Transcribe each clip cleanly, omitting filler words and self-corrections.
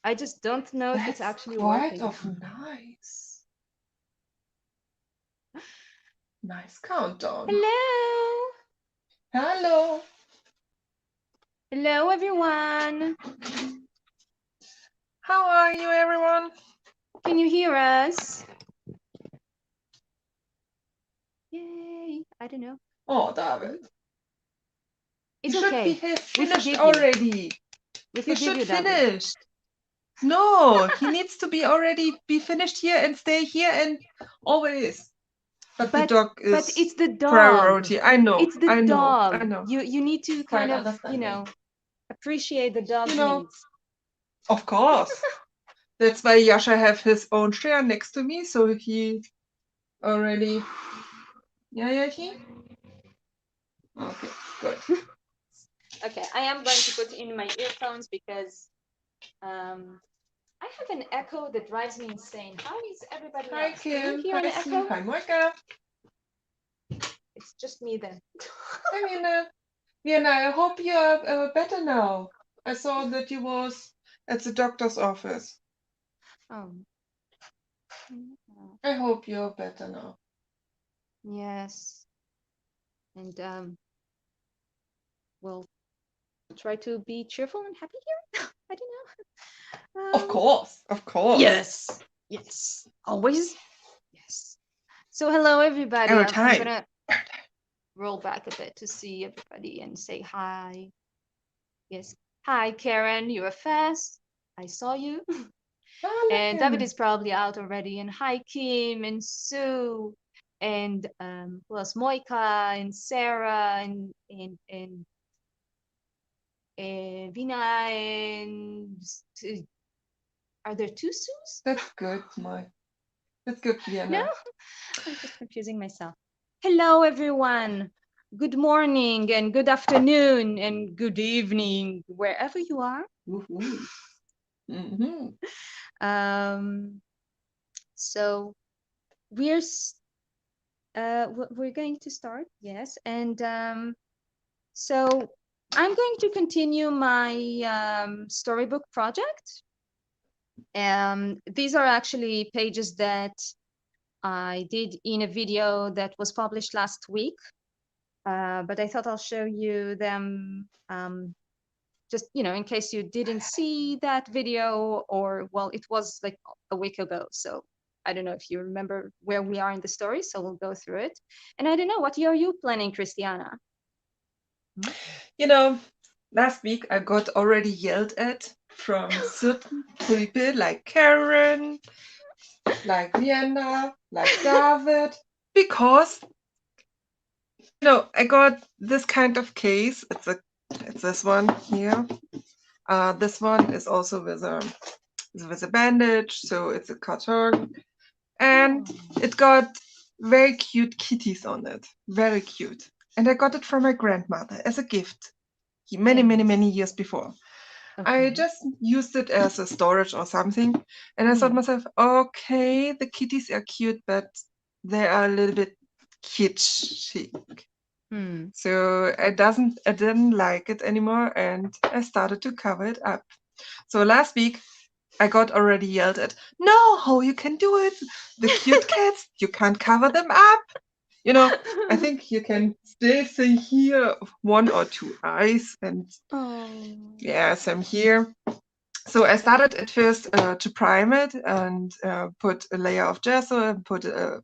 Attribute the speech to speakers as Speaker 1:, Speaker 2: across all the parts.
Speaker 1: I just don't know if it's
Speaker 2: That's
Speaker 1: actually
Speaker 2: quite
Speaker 1: working.
Speaker 2: nice. Nice countdown.
Speaker 1: Hello.
Speaker 2: Hello.
Speaker 1: Hello, everyone.
Speaker 2: How are you, everyone?
Speaker 1: Can you hear us? Yay. I don't know.
Speaker 2: Oh, David.
Speaker 1: It's
Speaker 2: You should
Speaker 1: okay.
Speaker 2: have
Speaker 1: We
Speaker 2: finished
Speaker 1: forgive you.
Speaker 2: already.
Speaker 1: We
Speaker 2: You
Speaker 1: forgive
Speaker 2: should
Speaker 1: you, David.
Speaker 2: finish. No, he needs to be finished here and stay here and always. But the
Speaker 1: But
Speaker 2: dog
Speaker 1: but
Speaker 2: is
Speaker 1: it's the dog.
Speaker 2: priority. I know,
Speaker 1: It's the
Speaker 2: I know, I
Speaker 1: dog.
Speaker 2: know.
Speaker 1: You need to
Speaker 2: Quite
Speaker 1: kind of,
Speaker 2: understanding.
Speaker 1: appreciate the
Speaker 2: You
Speaker 1: dog's
Speaker 2: know,
Speaker 1: needs.
Speaker 2: of course. That's why Yasha have his own chair next to me, so he already. Yeah, he. Okay, good.
Speaker 1: Okay, I am going to put in my earphones because I have an echo that drives me insane. How is everybody
Speaker 2: Hi
Speaker 1: else? Can you
Speaker 2: Kim.
Speaker 1: hear
Speaker 2: Hi
Speaker 1: an
Speaker 2: Sue.
Speaker 1: echo?
Speaker 2: Hi Moika.
Speaker 1: It's just me then.
Speaker 2: Hi Vienna. Vienna, I hope you are better now. I saw that you was at the doctor's office.
Speaker 1: Oh,
Speaker 2: I hope you're better now.
Speaker 1: yes. And we'll try to be cheerful and happy here. I don't know.
Speaker 2: Of course, of course.
Speaker 1: Yes. Yes. Always. Yes. So hello everybody.
Speaker 2: Every
Speaker 1: I'm
Speaker 2: time.
Speaker 1: gonna roll back a bit to see everybody and say hi. Yes. Hi Karen, you are fast. I saw you.
Speaker 2: Hallo
Speaker 1: And David
Speaker 2: Karen.
Speaker 1: is probably out already. And hi Kim and Sue and who else? Moika and Sarah and Vina and are there two Sues?
Speaker 2: That's good, Mike. That's good,
Speaker 1: No,
Speaker 2: Vienna.
Speaker 1: I'm just confusing myself. Hello, everyone. Good morning and good afternoon and good evening, wherever you are.
Speaker 2: Woohoo. Mm-hmm.
Speaker 1: Um, so we're we're going to start, yes, and so I'm going to continue my storybook project. These are actually pages that I did in a video that was published last week, but I thought I'll show you them just, in case you didn't see that video or, well, it was like a week ago. So I don't know if you remember where we are in the story. So we'll go through it. And I don't know, what are you planning, Christiana?
Speaker 2: You know, last week I got already yelled at from certain people like Karen, like Vienna, like David, because I got this kind of case. It's this one here. This one is also with a bandage, so it's a carton, and it got very cute kitties on it, very cute. And I got it from my grandmother as a gift many, many,
Speaker 1: Yes.
Speaker 2: many years before. I
Speaker 1: Okay.
Speaker 2: just used it as a storage or something, and I thought myself, okay, the kitties are cute, but they are a little bit kitschy. So I didn't like it anymore, and I started to cover it up. So last week I got already yelled at. No, how you can do it? The cute cats, you can't cover them up. I think you can still see here one or two eyes, and yes, I'm here. So I started at first to prime it and put a layer of gesso and put a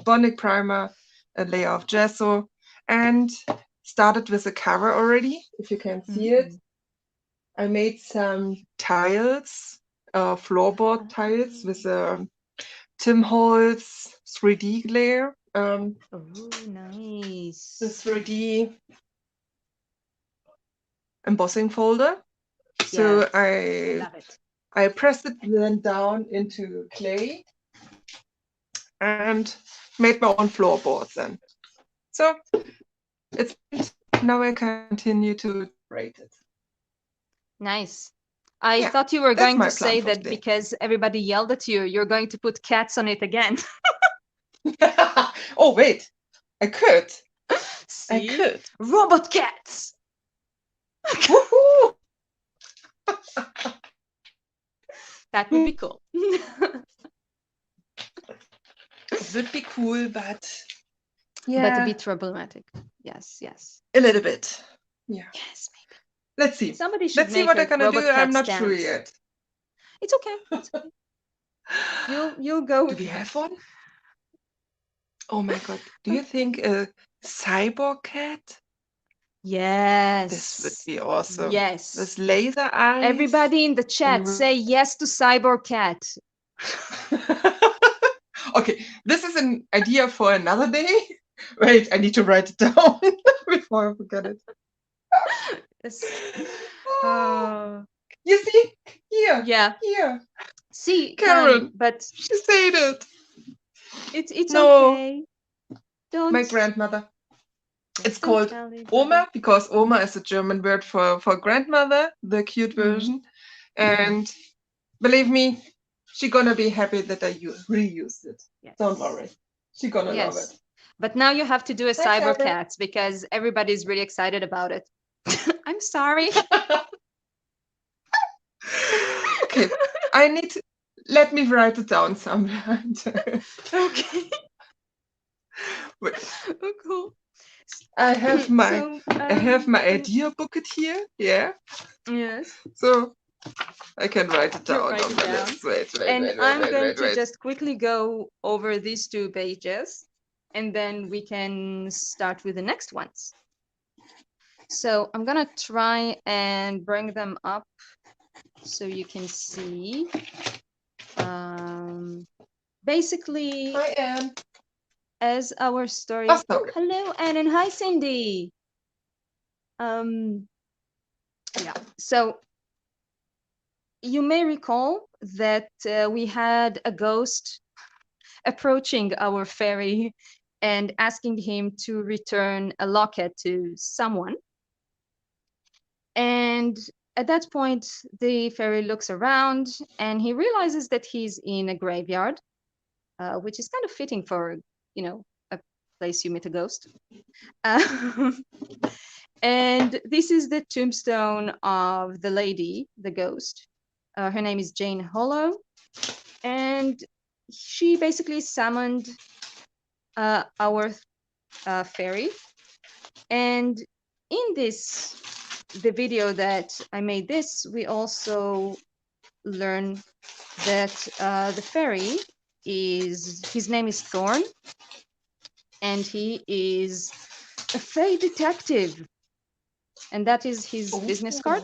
Speaker 2: bonic primer, a layer of gesso, and started with the cover already, if you can see it. I made some tiles, floorboard tiles with a Tim Holtz 3D layer.
Speaker 1: Oh, nice.
Speaker 2: The 3D embossing folder. So
Speaker 1: Yes, I love it.
Speaker 2: I pressed it then down into clay and made my own floorboards then. So it's now I continue to decorate it.
Speaker 1: Nice. I
Speaker 2: Yeah,
Speaker 1: thought you were
Speaker 2: that's
Speaker 1: going
Speaker 2: my
Speaker 1: to
Speaker 2: plan
Speaker 1: say
Speaker 2: for
Speaker 1: that
Speaker 2: today.
Speaker 1: because everybody yelled at you, you're going to put cats on it again.
Speaker 2: Oh wait, I could. I
Speaker 1: See?
Speaker 2: could.
Speaker 1: Robot cats.
Speaker 2: Woohoo!
Speaker 1: That would be cool.
Speaker 2: It would be cool, but
Speaker 1: But a bit problematic. Yes, yes.
Speaker 2: a little bit. Yeah.
Speaker 1: Yes, maybe.
Speaker 2: Let's see.
Speaker 1: Somebody should
Speaker 2: Let's see
Speaker 1: make
Speaker 2: what
Speaker 1: a
Speaker 2: I'm gonna
Speaker 1: robot
Speaker 2: do.
Speaker 1: cat
Speaker 2: I'm not sure
Speaker 1: stance.
Speaker 2: yet.
Speaker 1: It's okay. It's okay. You'll go.
Speaker 2: Do we have one? Oh my god. Do you think a cyborg cat?
Speaker 1: Yes.
Speaker 2: This would be awesome.
Speaker 1: Yes.
Speaker 2: With laser eyes.
Speaker 1: Everybody in the chat say yes to cyborg cat.
Speaker 2: Okay, this is an idea for another day. Wait, I need to write it down before I forget it.
Speaker 1: Yes.
Speaker 2: You see? Here.
Speaker 1: Yeah.
Speaker 2: Here.
Speaker 1: See,
Speaker 2: Karen.
Speaker 1: but
Speaker 2: she said it.
Speaker 1: It's
Speaker 2: No.
Speaker 1: okay. Don't.
Speaker 2: My grandmother. It's
Speaker 1: Don't
Speaker 2: called
Speaker 1: tell it,
Speaker 2: Oma because Oma is a German word for grandmother, the cute version. And believe me, she's gonna be happy that I reused it.
Speaker 1: Yes.
Speaker 2: Don't worry. She's gonna love it.
Speaker 1: But now you have to do a
Speaker 2: Hi,
Speaker 1: cyber
Speaker 2: Karen.
Speaker 1: cats because everybody's really excited about it. I'm sorry.
Speaker 2: Okay, I need to let me write it down somewhere.
Speaker 1: Okay.
Speaker 2: Wait.
Speaker 1: Oh, cool.
Speaker 2: I have my idea booklet here. Yeah.
Speaker 1: Yes.
Speaker 2: So I can write it down
Speaker 1: Write
Speaker 2: on
Speaker 1: it
Speaker 2: the
Speaker 1: down.
Speaker 2: list. Wait.
Speaker 1: I'm going to just quickly go over these 2 pages, and then we can start with the next ones. So I'm gonna try and bring them up so you can see. Basically,
Speaker 2: Hi, Anne.
Speaker 1: as our story.
Speaker 2: Oh,
Speaker 1: hello, Anne, and hi, Cindy. Yeah. So you may recall that we had a ghost approaching our fairy and asking him to return a locket to someone. And at that point, the fairy looks around and he realizes that he's in a graveyard, which is kind of fitting for, a place you meet a ghost. And this is the tombstone of the lady, the ghost. Her name is Jane Hollow. And she basically summoned our fairy. And in the video that I made we also learn that the fairy his name is Thorn, and he is a fey detective. And that is his business card.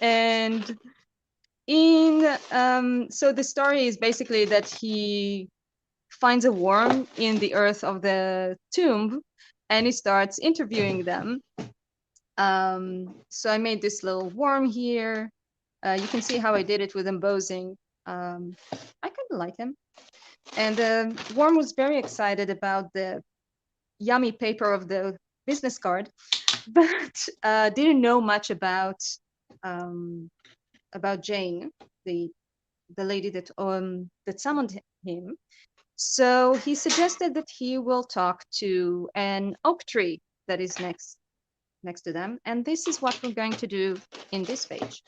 Speaker 1: And so the story is basically that he finds a worm in the earth of the tomb and he starts interviewing them. So I made this little worm here. You can see how I did it with embossing. I kind of like him. And the worm was very excited about the yummy paper of the business card, but didn't know much about Jane, the lady that summoned him. So he suggested that he will talk to an oak tree that is next to them, and this is what we're going to do in this page.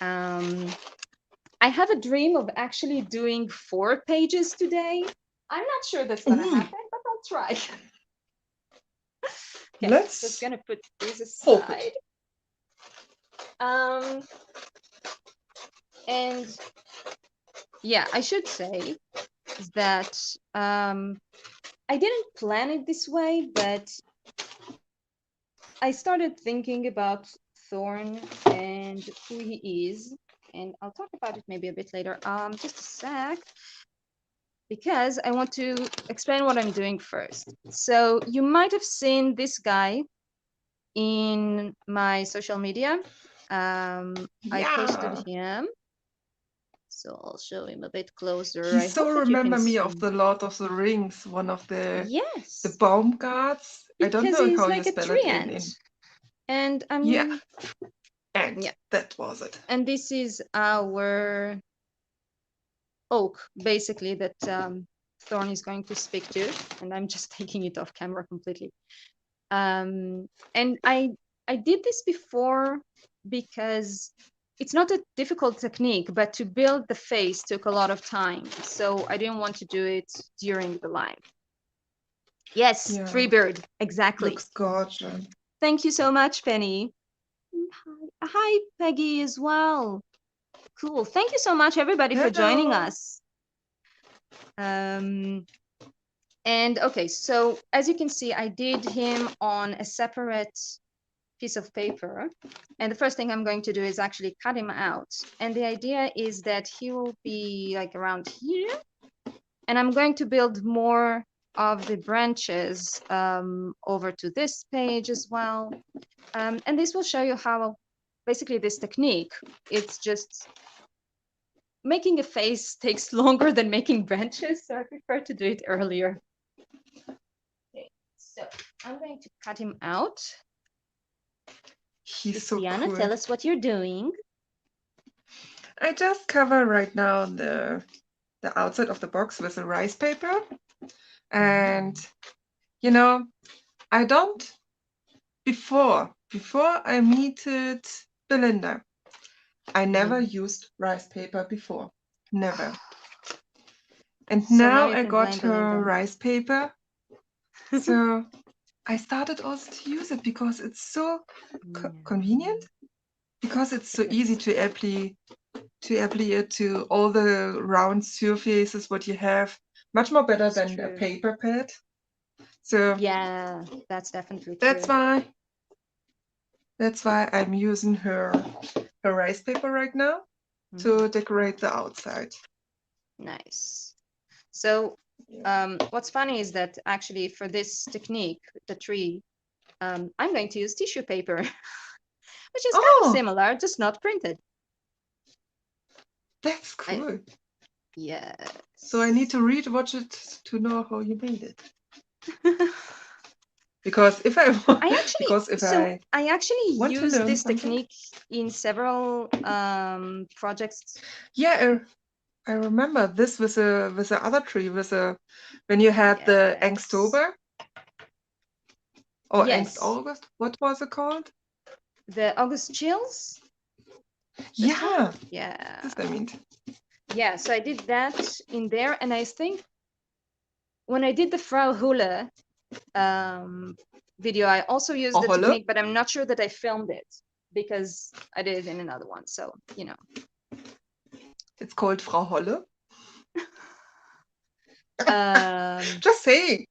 Speaker 1: I have a dream of actually doing 4 pages today. I'm not sure that's gonna happen, but I'll try. Okay,
Speaker 2: Let's
Speaker 1: just gonna put this aside. And yeah, I should say that I didn't plan it this way, but I started thinking about Thorn and who he is, and I'll talk about it maybe a bit later. Just a sec, because I want to explain what I'm doing first. So you might have seen this guy in my social media. I posted him. So I'll show him a bit closer.
Speaker 2: He so remember me of the Lord of the Rings, one of the the Baumgarts. I don't know how you spell it in.
Speaker 1: And
Speaker 2: that was it.
Speaker 1: And this is our oak, basically, that Thorn is going to speak to, and I'm just taking it off camera completely. And I did this before because it's not a difficult technique, but to build the face took a lot of time. So I didn't want to do it during the live. Yes,
Speaker 2: Yeah.
Speaker 1: Treebird, exactly.
Speaker 2: Looks gorgeous.
Speaker 1: Thank you so much, Penny. Hi, Peggy, as well. Cool. Thank you so much, everybody, for joining us. And okay, so as you can see, I did him on a separate piece of paper. And the first thing I'm going to do is actually cut him out. And the idea is that he will be like around here. And I'm going to build more of the branches over to this page as well. And this will show you how basically this technique, it's just making a face takes longer than making branches. So I prefer to do it earlier. Okay, so I'm going to cut him out.
Speaker 2: He's so
Speaker 1: Christiana,
Speaker 2: cool.
Speaker 1: tell us what you're doing.
Speaker 2: I just cover right now the outside of the box with a rice paper. And, you know, I don't, before I meted Belinda, I never used rice paper before. Never. And
Speaker 1: So
Speaker 2: now
Speaker 1: you
Speaker 2: I
Speaker 1: can
Speaker 2: got
Speaker 1: blame
Speaker 2: her
Speaker 1: Belinda.
Speaker 2: rice paper. So I started also to use it because it's so convenient. Because it's so easy to apply it to all the round surfaces what you have. Much more better than a paper pad. So
Speaker 1: yeah, that's definitely
Speaker 2: that's
Speaker 1: true.
Speaker 2: why I'm using her rice paper right now to decorate the outside.
Speaker 1: Nice. So what's funny is that actually for this technique, the tree, I'm going to use tissue paper, which is kind of similar, just not printed.
Speaker 2: That's cool.
Speaker 1: Yeah.
Speaker 2: So I need to watch it to know how you made it. Because if I
Speaker 1: use this technique in several projects.
Speaker 2: Yeah, I remember this with the other tree when you had the Angstober or Angst August. What was it called?
Speaker 1: The August chills.
Speaker 2: Yeah.
Speaker 1: Yeah.
Speaker 2: That's what I mean.
Speaker 1: Yeah, so I did that in there, and I think when I did the Frau Hule video, I also used the technique, but I'm not sure that I filmed it because I did it in another one. So, you know.
Speaker 2: It's called Frau Holle. Just saying.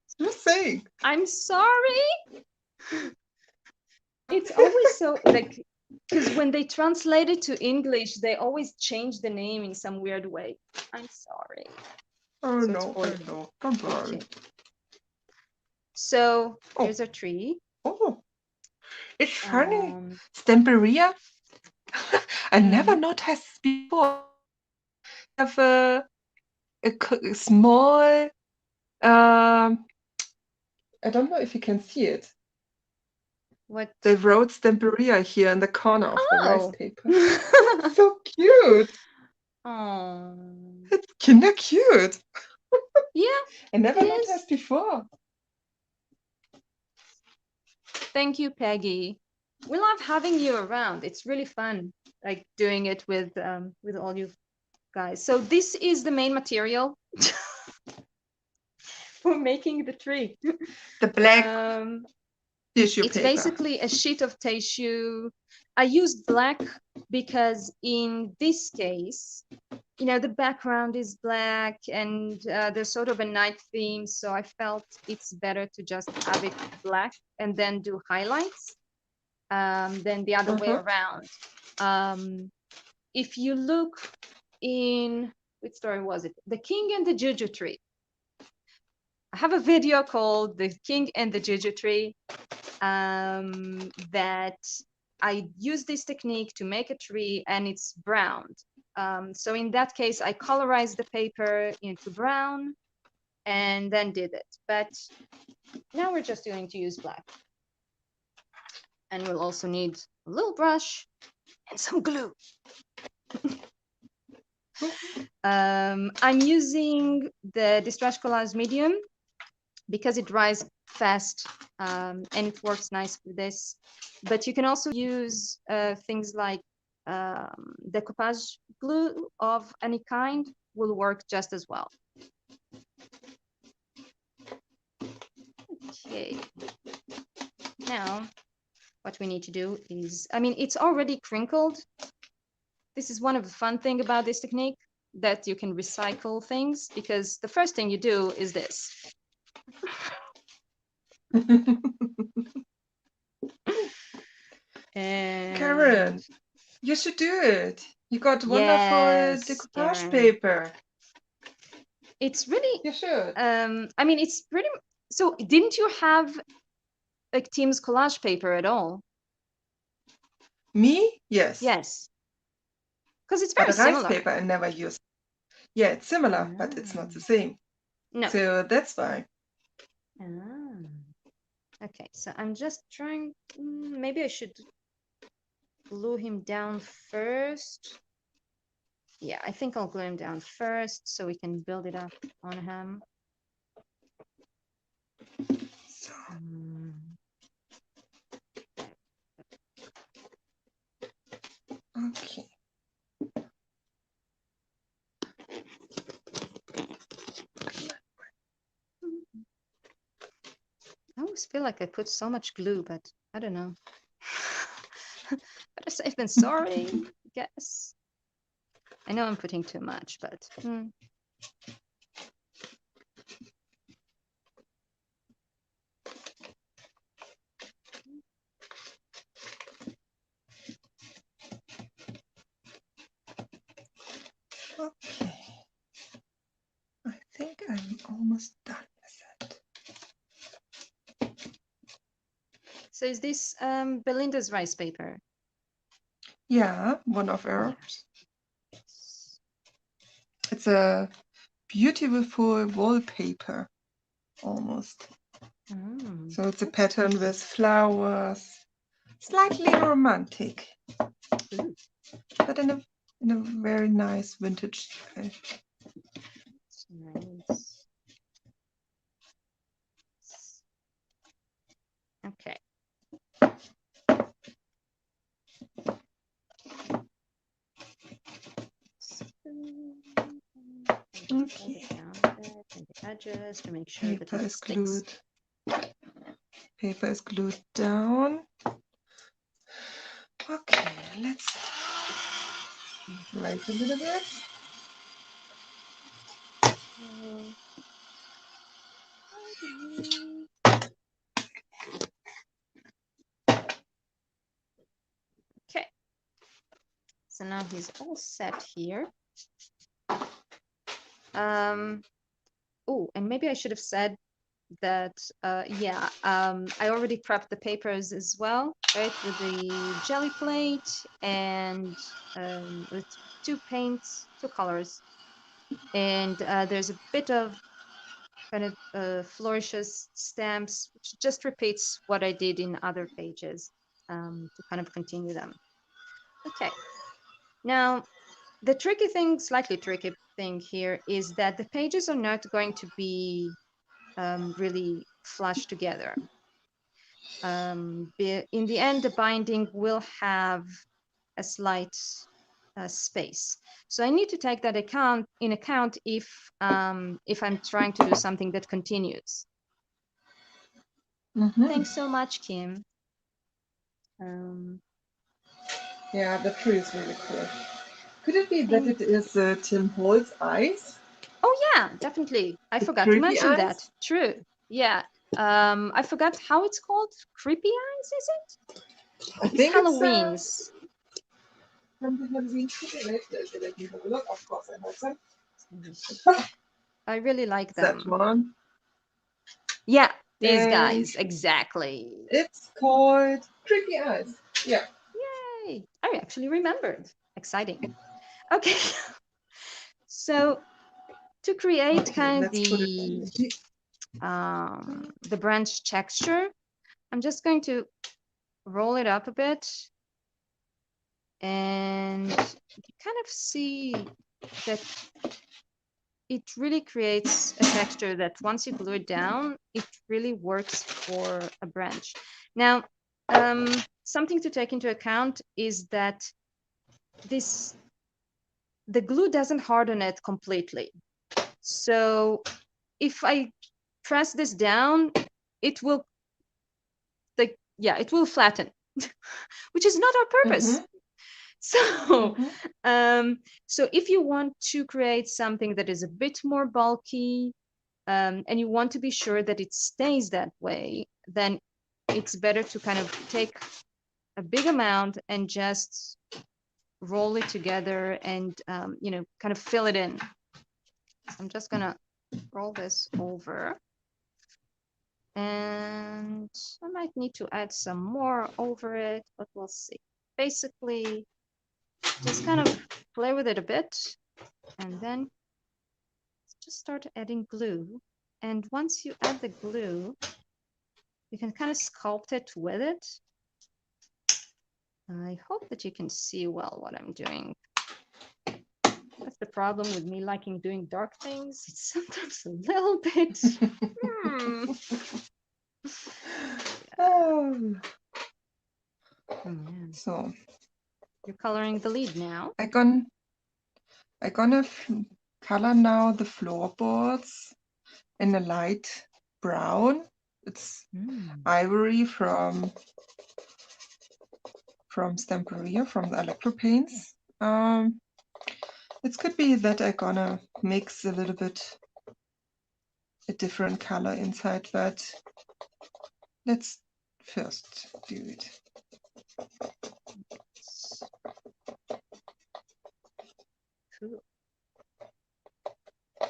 Speaker 1: I'm sorry. It's always so like, because when they translate it to English, they always change the name in some weird way. I'm sorry.
Speaker 2: Oh, so no, I know. Don't worry. Okay.
Speaker 1: So here's a tree.
Speaker 2: Oh, it's funny. Stemperia. I never noticed before. Have a small. I don't know if you can see it.
Speaker 1: What?
Speaker 2: They wrote Stemperia here in the corner of the rice paper. So cute.
Speaker 1: Oh.
Speaker 2: It's kinda cute.
Speaker 1: Yeah.
Speaker 2: I never noticed before.
Speaker 1: Thank you, Peggy. We love having you around. It's really fun, like doing it with all you guys. So this is the main material for making the tree.
Speaker 2: The black tissue
Speaker 1: it's
Speaker 2: paper.
Speaker 1: Basically a sheet of tissue. I used black because in this case, you know, the background is black and there's sort of a night theme. So I felt it's better to just have it black and then do highlights than the other way around. If you look in, which story was it? The King and the Juju Tree. I have a video called The King and the Juju Tree that I use this technique to make a tree and it's brown. So in that case, I colorized the paper into brown and then did it. But now we're just going to use black. And we'll also need a little brush and some glue. I'm using the Distress Collage medium because it dries fast, and it works nice for this. But you can also use things like decoupage glue of any kind will work just as well. Okay. Now, what we need to do is, I mean, it's already crinkled. This is one of the fun thing about this technique, that you can recycle things, because the first thing you do is this. And
Speaker 2: Karen, you should do it. You got wonderful decoupage paper.
Speaker 1: It's really,
Speaker 2: you should.
Speaker 1: I mean, it's pretty, so didn't you have like Team's collage paper at all?
Speaker 2: Me? Yes.
Speaker 1: Yes. Because it's very
Speaker 2: but the
Speaker 1: similar.
Speaker 2: rice paper I never use. Yeah, it's similar, but it's not the same.
Speaker 1: No.
Speaker 2: So that's why.
Speaker 1: Okay, so I'm just trying, maybe I should glue him down first. Yeah, I think I'll glue him down first so we can build it up on him.
Speaker 2: So. Okay.
Speaker 1: I always feel like I put so much glue, but I don't know. Better safe than sorry, I guess. I know I'm putting too much, but
Speaker 2: Okay. I think I'm almost done with it.
Speaker 1: So is this Belinda's rice paper?
Speaker 2: Yeah, one of hers. It's a beautiful wallpaper, almost. So it's a pattern
Speaker 1: pretty.
Speaker 2: with flowers, slightly romantic, but in a very nice vintage style.
Speaker 1: Nice. Okay.
Speaker 2: Okay.
Speaker 1: And the edges to make sure
Speaker 2: Paper
Speaker 1: that it
Speaker 2: is
Speaker 1: sticks.
Speaker 2: glued. Paper is glued down. Okay, let's write a little bit.
Speaker 1: Okay. So now he's all set here. Oh, and maybe I should have said that, yeah, I already prepped the papers as well, right? With the jelly plate and with two paints, two colors. And there's a bit of kind of flourishes stamps, which just repeats what I did in other pages to kind of continue them. Okay. Now, the tricky thing, slightly tricky thing here is that the pages are not going to be really flush together. In the end, the binding will have a slight space. So I need to take that in account if I'm trying to do something that continues. Thanks so much, Kim.
Speaker 2: Yeah, the tree is really cool. Could it be that it is Tim Hall's eyes?
Speaker 1: Oh yeah, definitely. I forgot to
Speaker 2: creepy
Speaker 1: mention
Speaker 2: eyes?
Speaker 1: that. True. Yeah. I forgot how it's called. Creepy eyes, is it?
Speaker 2: I
Speaker 1: It's
Speaker 2: think
Speaker 1: Halloween's.
Speaker 2: From the Halloween let me have a look. Of course, I have some.
Speaker 1: I really like them.
Speaker 2: That one.
Speaker 1: Yeah, these
Speaker 2: And
Speaker 1: guys, exactly.
Speaker 2: It's called Creepy Eyes. Yeah.
Speaker 1: Yay! I actually remembered. Exciting. Okay. So to create kind of the branch texture, I'm just going to roll it up a bit, and you kind of see that it really creates a texture that once you glue it down, it really works for a branch. Now, something to take into account is that the glue doesn't harden it completely. So if I press this down, it will it will flatten, which is not our purpose. So, so if you want to create something that is a bit more bulky, and you want to be sure that it stays that way, then it's better to kind of take a big amount and just roll it together and, kind of fill it in. So I'm just gonna roll this over. And I might need to add some more over it, but we'll see. Basically, just kind of play with it a bit, and then just start adding glue. And once you add the glue, you can kind of sculpt it with it. I hope that you can see well what I'm doing. That's the problem with me liking doing dark things. It's sometimes a little bit.
Speaker 2: Oh.
Speaker 1: Man.
Speaker 2: So
Speaker 1: You're coloring the lead now.
Speaker 2: I'm gonna color now the floorboards in a light brown. It's ivory from Stamperia, from the electro paints. It could be that I'm gonna mix a little bit a different color inside, but let's first do it.
Speaker 1: Cool.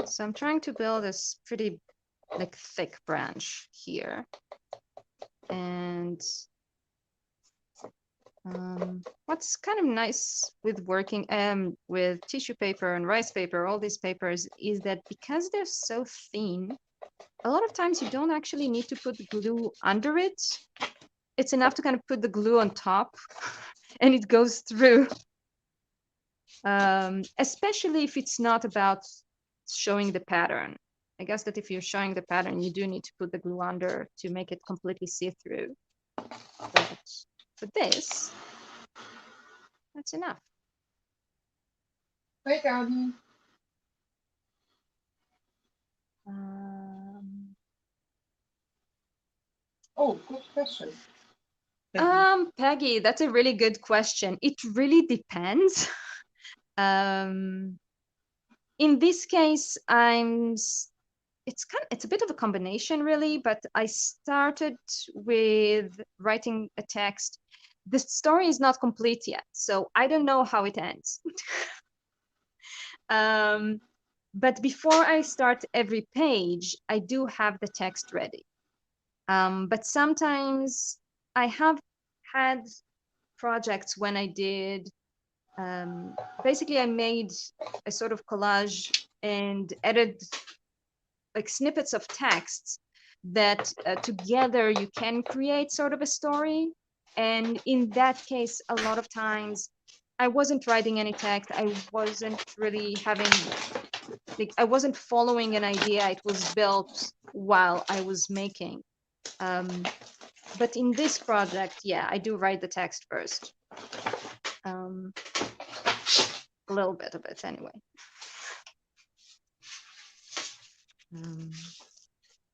Speaker 1: So I'm trying to build this pretty thick branch here. And what's kind of nice with working with tissue paper and rice paper, all these papers, is that because they're so thin, a lot of times you don't actually need to put the glue under it. It's enough to kind of put the glue on top and it goes through. Especially if it's not about showing the pattern. I guess that if you're showing the pattern, you do need to put the glue under to make it completely see-through. But for this, that's enough.
Speaker 2: Hi, Gabi. Oh, good question.
Speaker 1: Peggy, that's a really good question. It really depends. In this case, it's a bit of a combination really, but I started with writing a text. The story is not complete yet, so I don't know how it ends. But before I start every page, I do have the text ready. But sometimes I have had projects when I did, basically I made a sort of collage and added snippets of texts that together you can create sort of a story. And in that case, a lot of times I wasn't writing any text. I wasn't really having, I wasn't following an idea. It was built while I was making. But in this project, yeah, I do write the text first. A little bit of it anyway.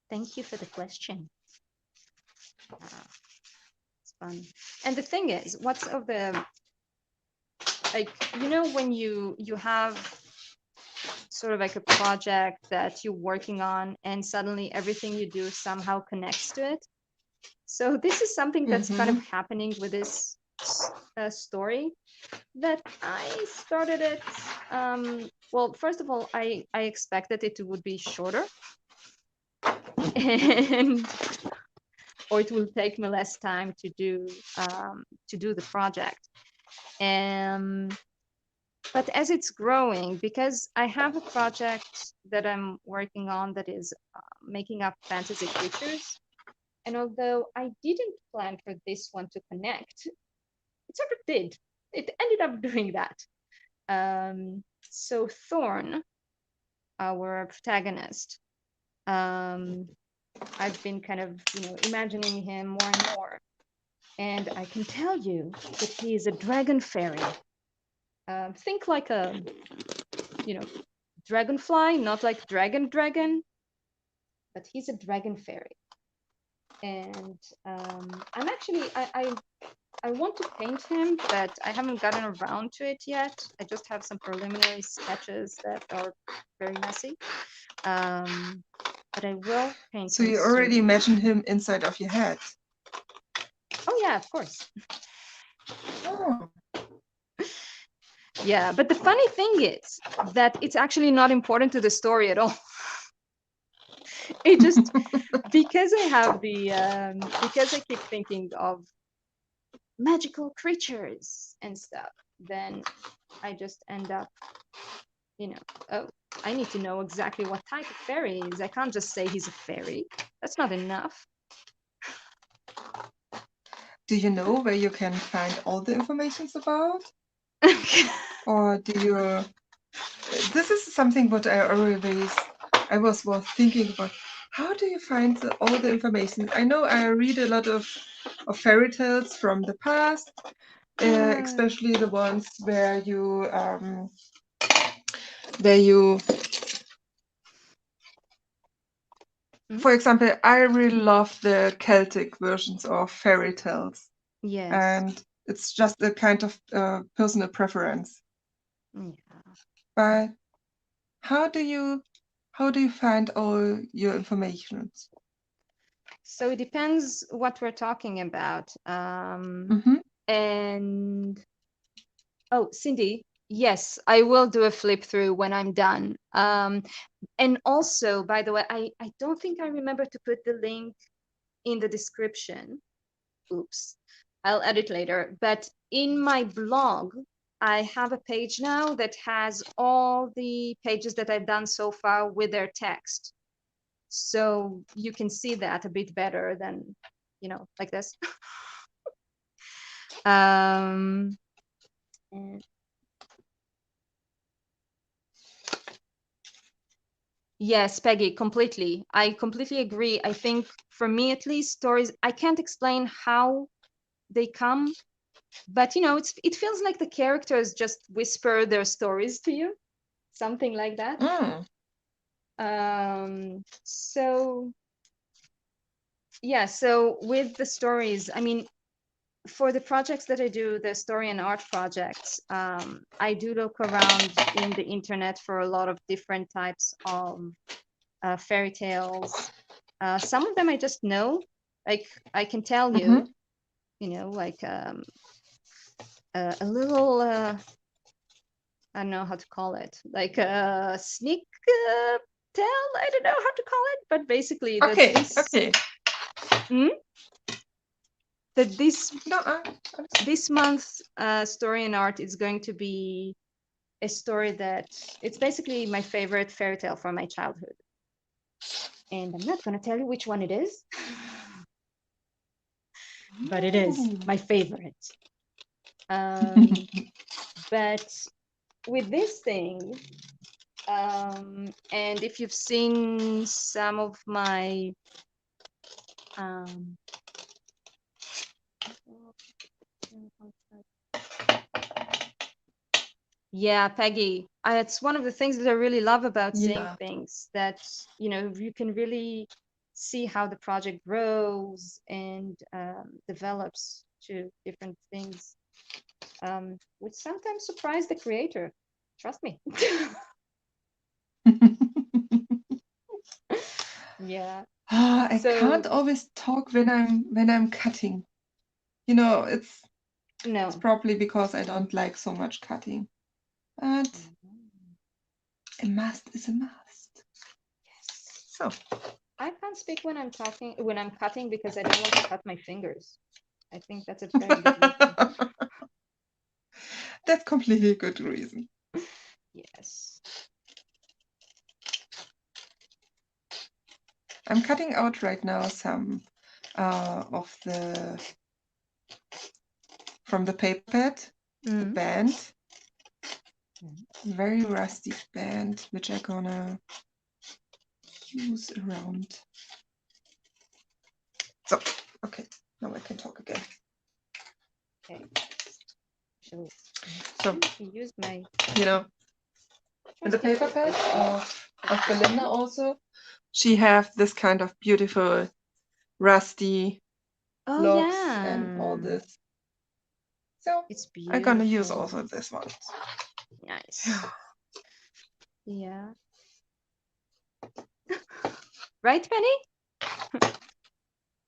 Speaker 1: Thank you for the question. It's fun. And the thing is, what's of the, when you have sort of like a project that you're working on and suddenly everything you do somehow connects to it. So this is something that's kind of happening with this story, that I started it. Well, first of all, I expected it would be shorter, and or it will take me less time to do the project. But as it's growing, because I have a project that I'm working on that is making up fantasy creatures, and although I didn't plan for this one to connect, it sort of did. It ended up doing that. So Thorn our protagonist. I've been kind of, imagining him more and more. And I can tell you that he is a dragon fairy. Think like a, dragonfly, not like dragon, but he's a dragon fairy. And I'm actually, I want to paint him, but I haven't gotten around to it yet. I just have some preliminary sketches that are very messy. But I will paint
Speaker 2: So
Speaker 1: him
Speaker 2: you already
Speaker 1: soon.
Speaker 2: imagined him inside of your head.
Speaker 1: Oh yeah, of course.
Speaker 2: Oh.
Speaker 1: Yeah, but the funny thing is that it's actually not important to the story at all. It just because I have because I keep thinking of magical creatures and stuff, then I just end up, oh, I need to know exactly what type of fairy he is. I can't just say he's a fairy. That's not enough.
Speaker 2: Do you know where you can find all the information about? Or do you... This is something what I was thinking about. How do you find all the information? I know I read a lot of fairy tales from the past, especially the ones where you for example, I really love the Celtic versions of fairy tales.
Speaker 1: Yes.
Speaker 2: And it's just a kind of personal preference.
Speaker 1: Yeah.
Speaker 2: But how do you find all your information?
Speaker 1: So it depends what we're talking about. And oh, Cindy, yes, I will do a flip through when I'm done. And also, by the way, I don't think I remember to put the link in the description. Oops, I'll edit later. But in my blog, I have a page now that has all the pages that I've done so far with their text. So you can see that a bit better than, like this. And yes, Peggy, completely. I completely agree. I think for me, at least, stories, I can't explain how they come, but it feels like the characters just whisper their stories to you, something like that. So yeah, so with the stories, I mean, for the projects that I do, the story and art projects, I do look around in the internet for a lot of different types of fairy tales. Some of them I just know, like I can tell you, like a little, I don't know how to call it, like a sneak tale. I don't know how to call it, but basically that this month's story and art is going to be a story that it's basically my favorite fairy tale from my childhood. And I'm not going to tell you which one it is, but it is my favorite. But with this thing, and if you've seen some of my yeah, Peggy, it's one of the things that I really love about seeing things that, you can really see how the project grows and develops to different things, which sometimes surprise the creator. Trust me. Yeah.
Speaker 2: I can't always talk when I'm cutting. It's probably because I don't like so much cutting. But a must is a must.
Speaker 1: Yes. So I can't speak when I'm cutting because I don't want to cut my fingers. I think that's a very good reason.
Speaker 2: That's completely a good reason.
Speaker 1: Yes.
Speaker 2: I'm cutting out right now some of from the paper pad, the band. very rusty band, which I'm gonna use around. So, okay, now I can talk again.
Speaker 1: Okay.
Speaker 2: So,
Speaker 1: use my,
Speaker 2: you know, in the paper pad of Belinda also, she have this kind of beautiful rusty blocks and all this. So
Speaker 1: it's
Speaker 2: I'm gonna use
Speaker 1: beautiful.
Speaker 2: also this one.
Speaker 1: Nice. Yeah. Right, Penny?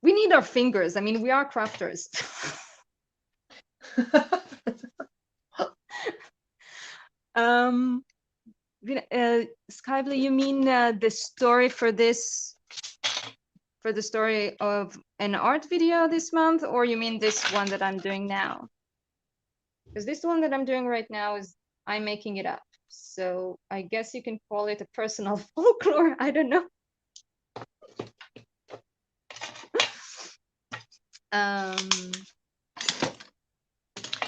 Speaker 1: We need our fingers. I mean, we are crafters. Sky Blue, you mean the story for this, for the story of an art video this month, or you mean this one that I'm doing now? Because this one that I'm doing right now is I'm making it up. So I guess you can call it a personal folklore. I don't know.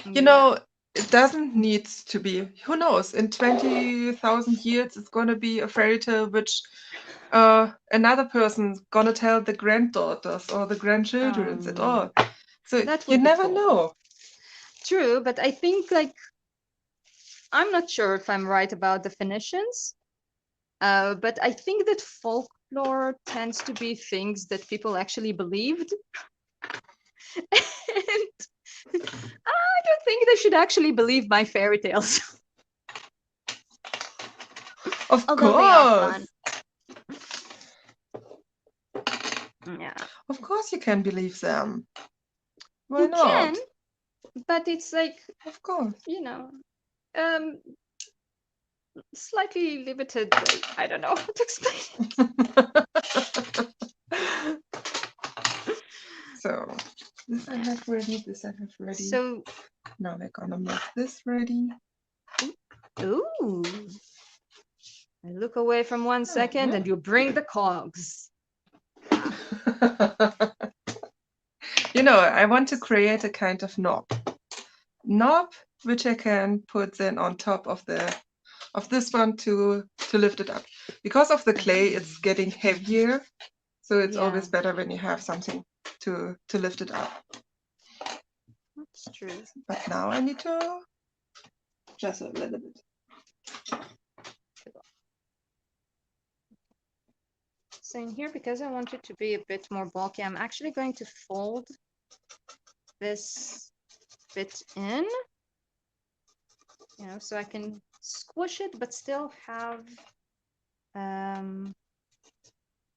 Speaker 2: You know, it doesn't need to be. Who knows? In 20,000 years, it's gonna be a fairy tale which another person's gonna tell the granddaughters or the grandchildren at all. So you never know.
Speaker 1: True, but I think like I'm not sure if I'm right about definitions. But I think that folklore tends to be things that people actually believed. And I don't think they should actually believe my fairy tales.
Speaker 2: Of
Speaker 1: Although they are
Speaker 2: course.
Speaker 1: fun. Yeah.
Speaker 2: Of course you can believe them. Why
Speaker 1: You
Speaker 2: not?
Speaker 1: can, but it's like,
Speaker 2: of course,
Speaker 1: you know, slightly limited. I don't know how to explain it.
Speaker 2: So this I have ready, this I have ready.
Speaker 1: So
Speaker 2: now we're gonna make this ready.
Speaker 1: Ooh. I look away from 1 second and you bring the cogs.
Speaker 2: You know, I want to create a kind of knob which I can put then on top of this one to lift it up. Because of the clay, it's getting heavier, so it's always better when you have something to lift it up.
Speaker 1: That's true.
Speaker 2: But now I need to just a little bit.
Speaker 1: So in here, because I want it to be a bit more bulky, I'm actually going to fold this bit in, you know, so I can squish it, but still have,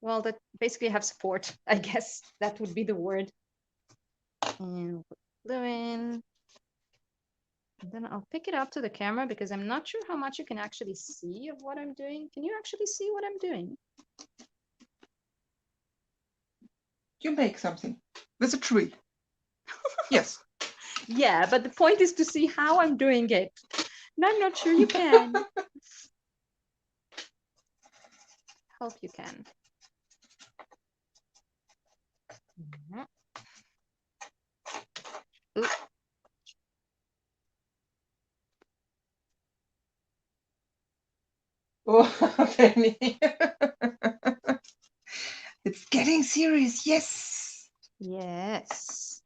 Speaker 1: well, that basically have support, I guess that would be the word. And put glue in. And then I'll pick it up to the camera because I'm not sure how much you can actually see of what I'm doing. Can you actually see what I'm doing?
Speaker 2: You make something with a tree. Yes.
Speaker 1: Yeah, but the point is to see how I'm doing it. And I'm not sure you can. Hope you can. Ooh.
Speaker 2: Oh, Penny. It's getting serious. Yes.
Speaker 1: Yes.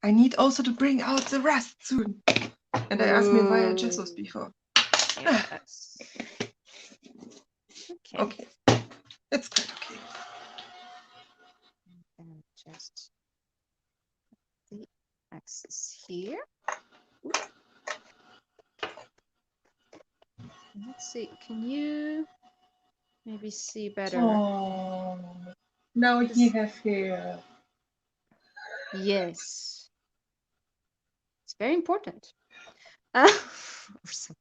Speaker 2: I need also to bring out the rust soon. And I asked me why I Jesus before.
Speaker 1: Yes.
Speaker 2: Okay. It's quite okay.
Speaker 1: And just the axis here. Ooh. Let's see. Can you maybe see better?
Speaker 2: Oh, now you have hair.
Speaker 1: Yes. It's very important. Or something.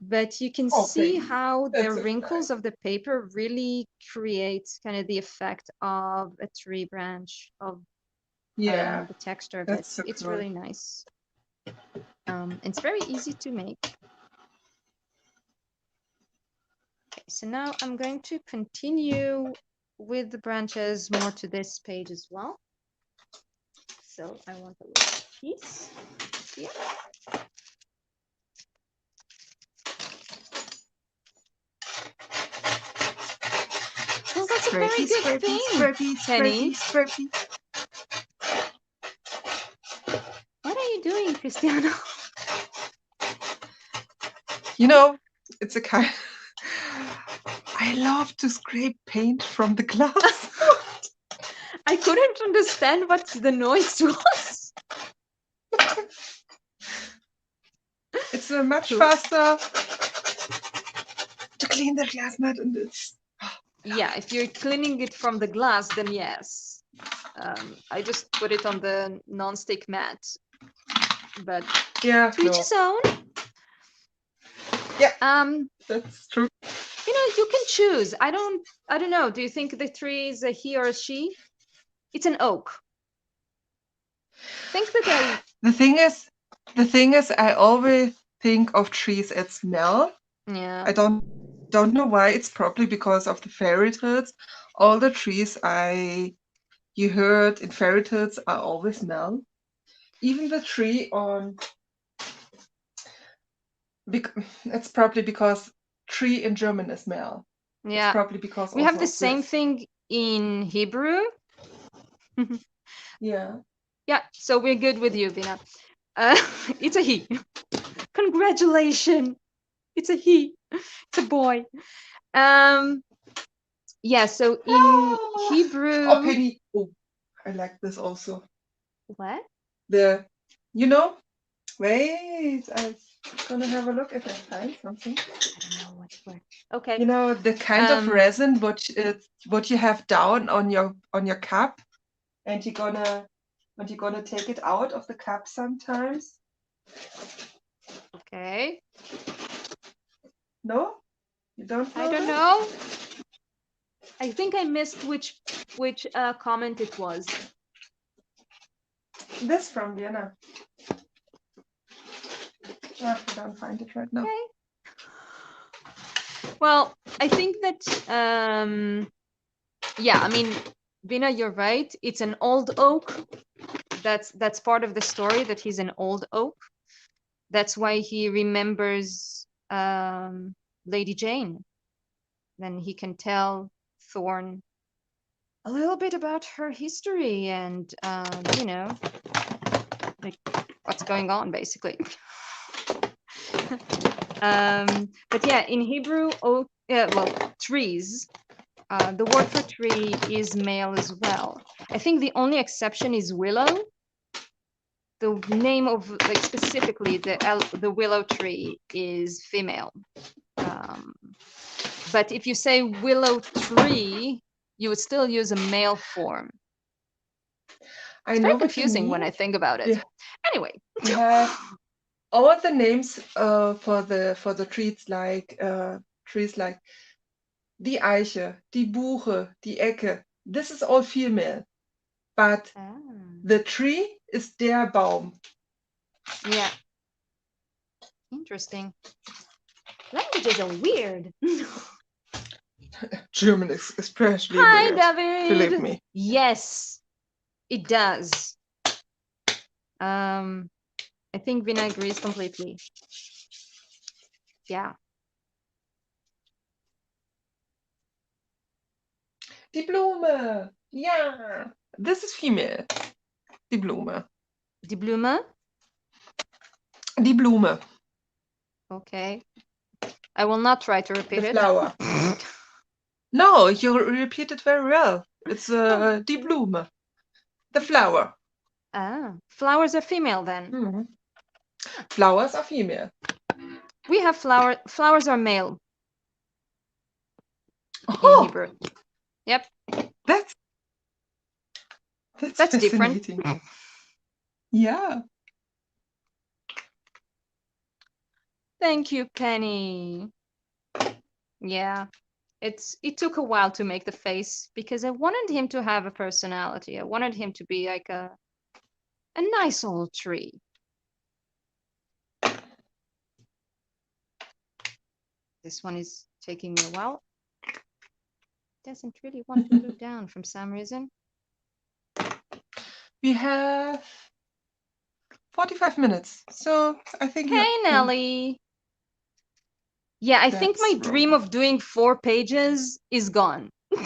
Speaker 1: But you can see how the wrinkles of the paper really create kind of the effect of a tree branch, of the texture of it. It's cool. Really nice. It's very easy to make. Okay, so now I'm going to continue with the branches more to this page as well. So I want a little piece. Yeah. Well, that's a very good thing, Penny. What are you doing, Cristiano?
Speaker 2: You know, it's a kind. I love to scrape paint from the glass.
Speaker 1: I couldn't understand what the noise was.
Speaker 2: It's much faster to clean the glass mat, and it's.
Speaker 1: Yeah, if you're cleaning it from the glass, then yes. I just put it on the non-stick mat. But
Speaker 2: Yeah,
Speaker 1: to each his own.
Speaker 2: Yeah. That's true.
Speaker 1: You know, you can choose. I don't know. Do you think the tree is a he or a she? It's an oak. Think that
Speaker 2: The thing is, I always think of trees as smell.
Speaker 1: Yeah.
Speaker 2: I don't know why. It's probably because of the fairy tales. All the trees you heard in fairy tales are always smell. Even the tree on. It's probably because tree in German is smell.
Speaker 1: Yeah.
Speaker 2: It's probably because
Speaker 1: we have the
Speaker 2: of
Speaker 1: same
Speaker 2: this.
Speaker 1: thing in Hebrew.
Speaker 2: Yeah.
Speaker 1: Yeah. So we're good with you, Vina. It's a he. Congratulations. It's a he. It's a boy. Yeah. So in Hebrew.
Speaker 2: Oh, Penny. Oh, I like this also.
Speaker 1: What?
Speaker 2: Wait, I'm gonna have a look if I find something.
Speaker 1: I don't know what word. Okay.
Speaker 2: You know, the kind of resin what you have down on your cup, and you're gonna take it out of the cup sometimes.
Speaker 1: Okay.
Speaker 2: No, you don't know.
Speaker 1: I don't know. I think I missed which comment it was.
Speaker 2: This from Vienna. I don't find it right now.
Speaker 1: Okay. Well, I think that yeah, I mean, Vina, you're right. It's an old oak. That's part of the story, that he's an old oak. That's why he remembers Lady Jane. Then he can tell Thorn a little bit about her history and you know, like what's going on basically. But yeah, in Hebrew, oak, trees. The word for tree is male as well. I think the only exception is willow. The name of, like, specifically the willow tree is female. But if you say willow tree, you would still use a male form. It's very confusing when I think about it.
Speaker 2: Yeah.
Speaker 1: Anyway.
Speaker 2: Yeah. All the names for the trees like die Eiche, die Buche, die Ecke. This is all female, but the tree is der Baum.
Speaker 1: Yeah. Interesting. Languages are weird.
Speaker 2: German is especially
Speaker 1: Hi,
Speaker 2: weird.
Speaker 1: David.
Speaker 2: Believe me.
Speaker 1: Yes, it does. I think Vina agrees completely. Yeah.
Speaker 2: Die Blume. Yeah. This is female. Die Blume.
Speaker 1: Die Blume?
Speaker 2: Die Blume.
Speaker 1: Okay. I will not try to repeat
Speaker 2: the
Speaker 1: it.
Speaker 2: Flower. No, you repeat it very well. It's die Blume. The flower.
Speaker 1: Ah, flowers are female then.
Speaker 2: Mm-hmm. Flowers are female.
Speaker 1: We have flowers are male.
Speaker 2: Oh,
Speaker 1: in Hebrew. Yep.
Speaker 2: That's
Speaker 1: fascinating.
Speaker 2: Different. Yeah.
Speaker 1: Thank you, Penny. Yeah. It took a while to make the face because I wanted him to have a personality. I wanted him to be like a nice old tree. This one is taking me a while. Doesn't really want to glue down for some reason.
Speaker 2: We have 45 minutes. So I think
Speaker 1: Hey, Nelly. Yeah, I think my dream of doing 4 pages is gone. How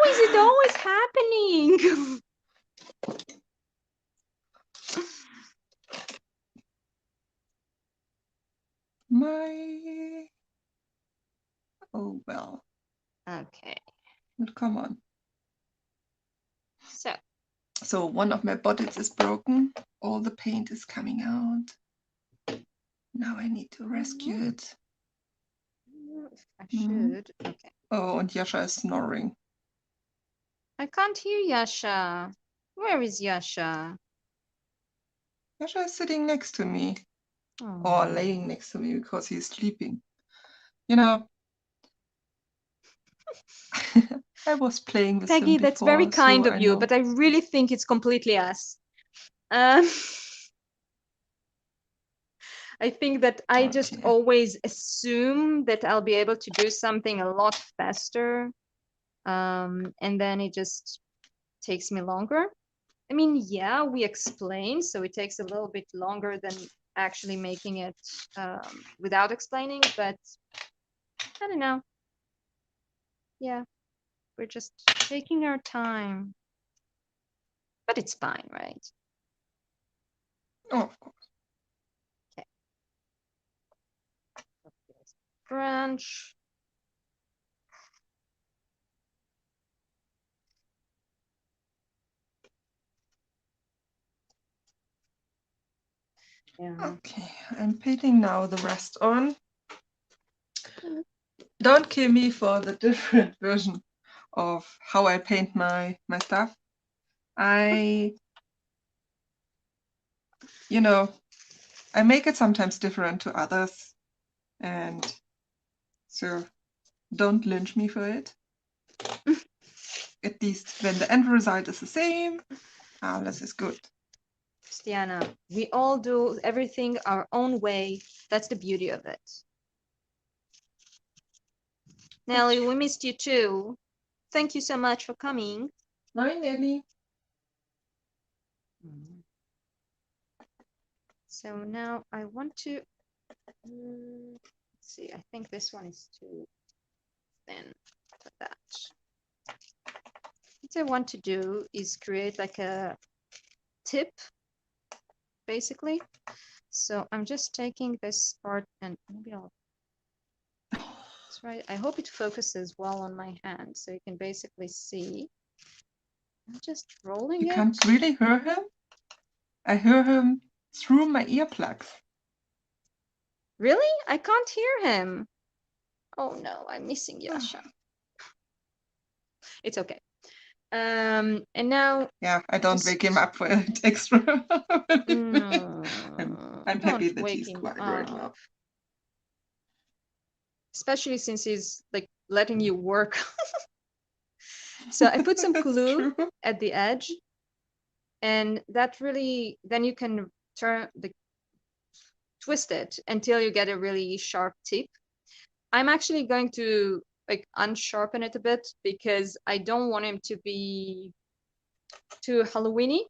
Speaker 1: is it always happening?
Speaker 2: Oh, well.
Speaker 1: Okay.
Speaker 2: But come on.
Speaker 1: So
Speaker 2: one of my bottles is broken. All the paint is coming out. Now I need to rescue it.
Speaker 1: I should. Okay.
Speaker 2: Oh, and Yasha is snoring.
Speaker 1: I can't hear Yasha. Where is Yasha?
Speaker 2: Yasha is sitting next to me.
Speaker 1: Oh.
Speaker 2: Or laying next to me because he's sleeping. You know, I was playing with
Speaker 1: Peggy,
Speaker 2: him before.
Speaker 1: that's very kind
Speaker 2: so
Speaker 1: of you, but I really think it's completely us. I think that I just always assume that I'll be able to do something a lot faster. And then it just takes me longer. I mean, yeah, we explain, so it takes a little bit longer than actually making it without explaining, but I don't know. Yeah, we're just taking our time. But it's fine, right?
Speaker 2: Oh, of course.
Speaker 1: Okay. Branch. Yeah.
Speaker 2: Okay, I'm painting now the rest on. Don't kill me for the different version of how I paint my stuff. I make it sometimes different to others, and so don't lynch me for it. At least when the end result is the same, this is good.
Speaker 1: Christiana, we all do everything our own way. That's the beauty of it. Nelly, we missed you too. Thank you so much for coming.
Speaker 2: Bye, Nelly.
Speaker 1: So now I want to, let's see, I think this one is too thin for that. What I want to do is create like a tip, basically. So I'm just taking this part and maybe I'll, that's right. I hope it focuses well on my hand so you can basically see. I'm just rolling it.
Speaker 2: You can't really hear him? I hear him through my earplugs.
Speaker 1: Really? I can't hear him. Oh no, I'm missing Yasha. It's okay. And now.
Speaker 2: Yeah, I don't wake him up for it extra. I'm happy that he's quiet right now.
Speaker 1: Especially since he's like letting you work. So I put some glue at the edge, and that really, then you can twist it until you get a really sharp tip. I'm actually going to like unsharpen it a bit because I don't want him to be too Halloweeny.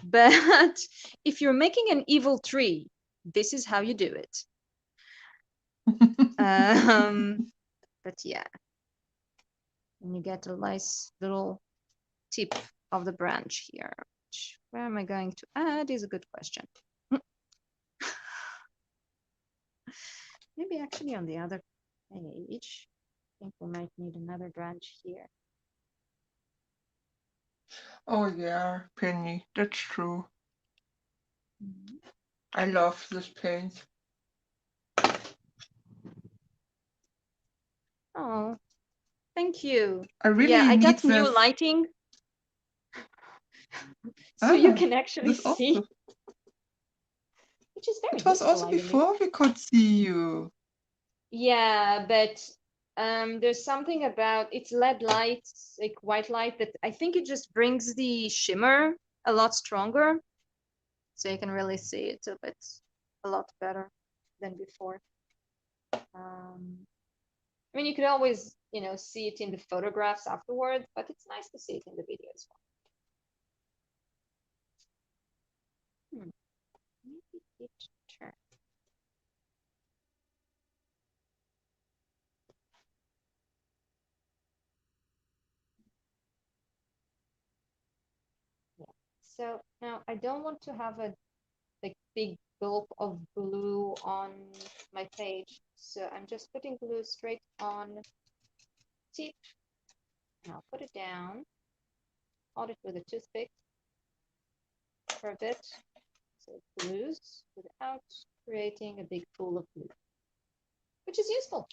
Speaker 1: But if you're making an evil tree, this is how you do it. But yeah, and you get a nice little tip of the branch here. Where am I going to add is a good question. Maybe actually on the other page. I think we might need another branch here.
Speaker 2: Oh yeah, Penny, that's true. I love this paint.
Speaker 1: Oh, thank you.
Speaker 2: I really
Speaker 1: I
Speaker 2: need
Speaker 1: got new lighting. So you can actually see.
Speaker 2: Also.
Speaker 1: Which is very
Speaker 2: It was
Speaker 1: useful,
Speaker 2: also before we could see you.
Speaker 1: Yeah, but there's something about it's LED lights, like white light, that I think it just brings the shimmer a lot stronger. So you can really see it a lot better than before. I mean, you could always, see it in the photographs afterward, but it's nice to see it in the video as well. Maybe it turn. Yeah. So now I don't want to have a like big gulp of glue on my page, so I'm just putting glue straight on tip. And I'll put it down, hold it with a toothpick for a bit, so it glues without creating a big pool of glue, which is useful.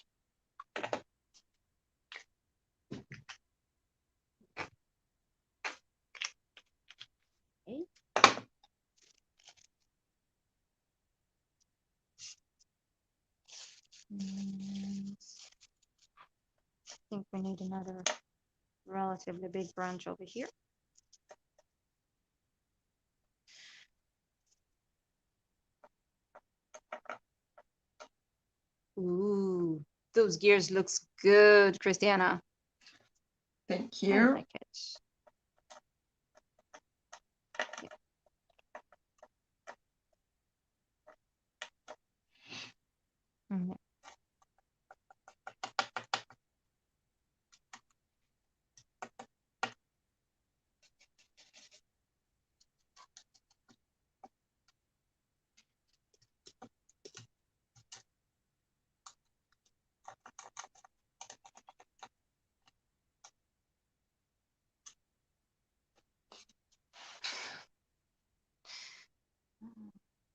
Speaker 1: Okay. And I think we need another relatively big branch over here. Ooh, those gears looks good, Christiana.
Speaker 2: Thank
Speaker 1: I
Speaker 2: you.
Speaker 1: like it. Yeah.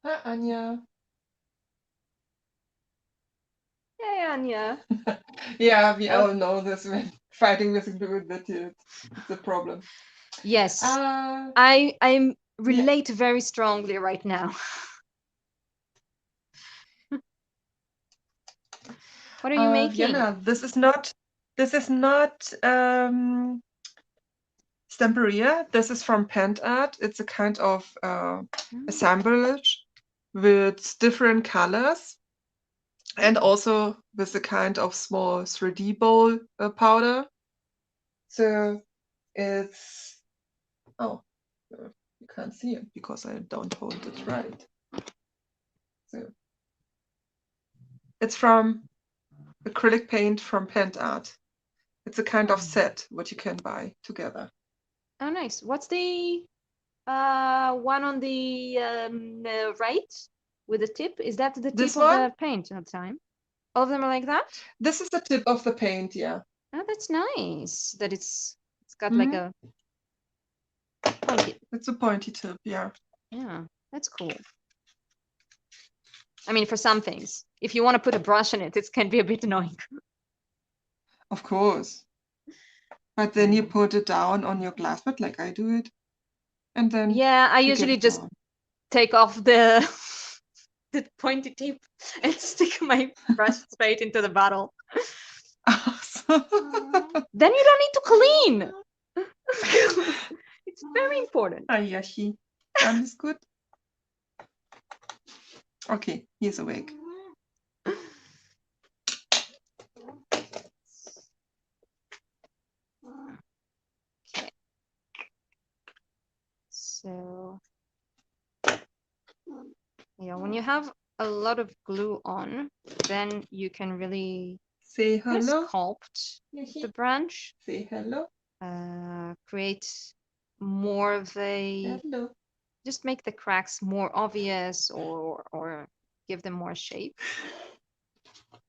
Speaker 2: Hi, Anya.
Speaker 1: Hey, Anya.
Speaker 2: Yeah, we all know this when fighting with glue that it's a problem.
Speaker 1: Yes, I relate very strongly right now. What are you making?
Speaker 2: Vienna, this is not Stamperia. This is from Pant Art. It's a kind of assemblage with different colors and also with a kind of small 3D bowl powder. So it's you can't see it because I don't hold it right. So it's from acrylic paint from Pant Art. It's a kind of set what you can buy together.
Speaker 1: Oh, nice. What's the one on the right with the tip? Is that the
Speaker 2: This
Speaker 1: tip of
Speaker 2: one?
Speaker 1: the paint at the time? All of them are like that?
Speaker 2: This is the tip of the paint, yeah.
Speaker 1: Oh, that's nice. That it's got like a pointy.
Speaker 2: It's a pointy tip, yeah.
Speaker 1: Yeah, that's cool. I mean, for some things, if you want to put a brush in it, it can be a bit annoying.
Speaker 2: Of course. But then you put it down on your glass mat like I do it. And then
Speaker 1: yeah, I
Speaker 2: you get
Speaker 1: usually
Speaker 2: it
Speaker 1: just
Speaker 2: down.
Speaker 1: take off the the pointy tip and stick my brush straight into the bottle. Then you don't need to clean. It's very important.
Speaker 2: Hi, Yashi. Alles gut? Okay, he's awake.
Speaker 1: Okay. So, yeah, when you have a lot of glue on, then you can really
Speaker 2: Say hello.
Speaker 1: Sculpt the branch.
Speaker 2: Say hello.
Speaker 1: Create more of a
Speaker 2: Hello.
Speaker 1: just make the cracks more obvious or give them more shape.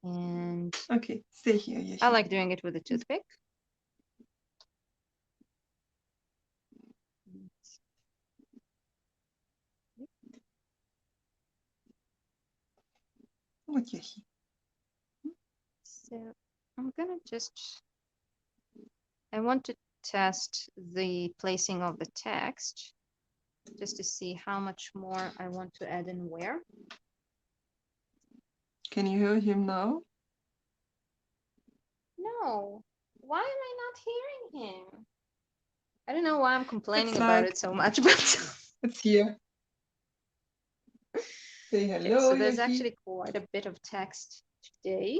Speaker 1: And
Speaker 2: okay, stay here. Yashi.
Speaker 1: I like doing it with a toothpick.
Speaker 2: What Yashi?
Speaker 1: So I'm gonna just I want to test the placing of the text just to see how much more I want to add in where.
Speaker 2: Can you hear him now?
Speaker 1: No. Why am I not hearing him? I don't know why I'm complaining
Speaker 2: It's
Speaker 1: about
Speaker 2: like-
Speaker 1: it so much, but
Speaker 2: It's here. Say hello.
Speaker 1: okay, so there's
Speaker 2: Yashi.
Speaker 1: actually quite a bit of text today.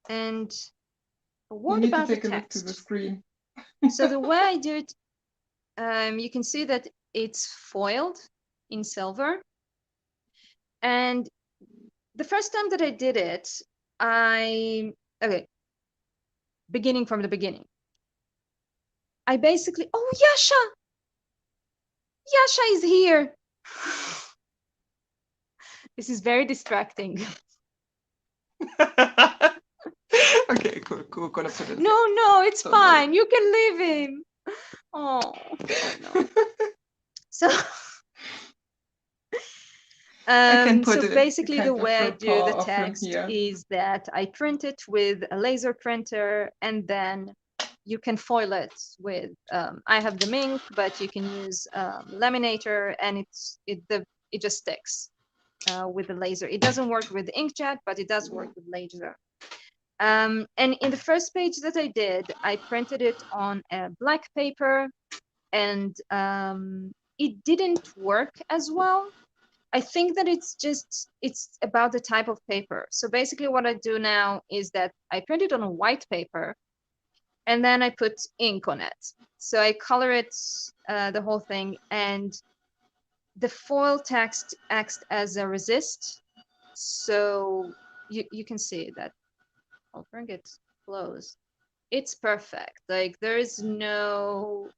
Speaker 1: And what
Speaker 2: you need
Speaker 1: about
Speaker 2: to take
Speaker 1: the
Speaker 2: a look to
Speaker 1: text?
Speaker 2: the screen.
Speaker 1: So the way I do it, you can see that it's foiled in silver. And the first time that I did it, okay, beginning from the beginning. I basically, oh, Yasha is here. This is very distracting.
Speaker 2: Okay, cool. Gonna put it.
Speaker 1: No, it's fine. You can leave him. Oh no. So, so basically the way I do the text is that I print it with a laser printer, and then you can foil it with, I have the ink, but you can use laminator, and it just sticks with the laser. It doesn't work with the inkjet, but it does work with laser. And in the first page that I did, I printed it on a black paper, and it didn't work as well. I think that it's about the type of paper. So basically what I do now is that I print it on a white paper, and then I put ink on it. So I color it, the whole thing, and the foil text acts as a resist. So you can see that. I'll bring it close. It's perfect. Like, there is no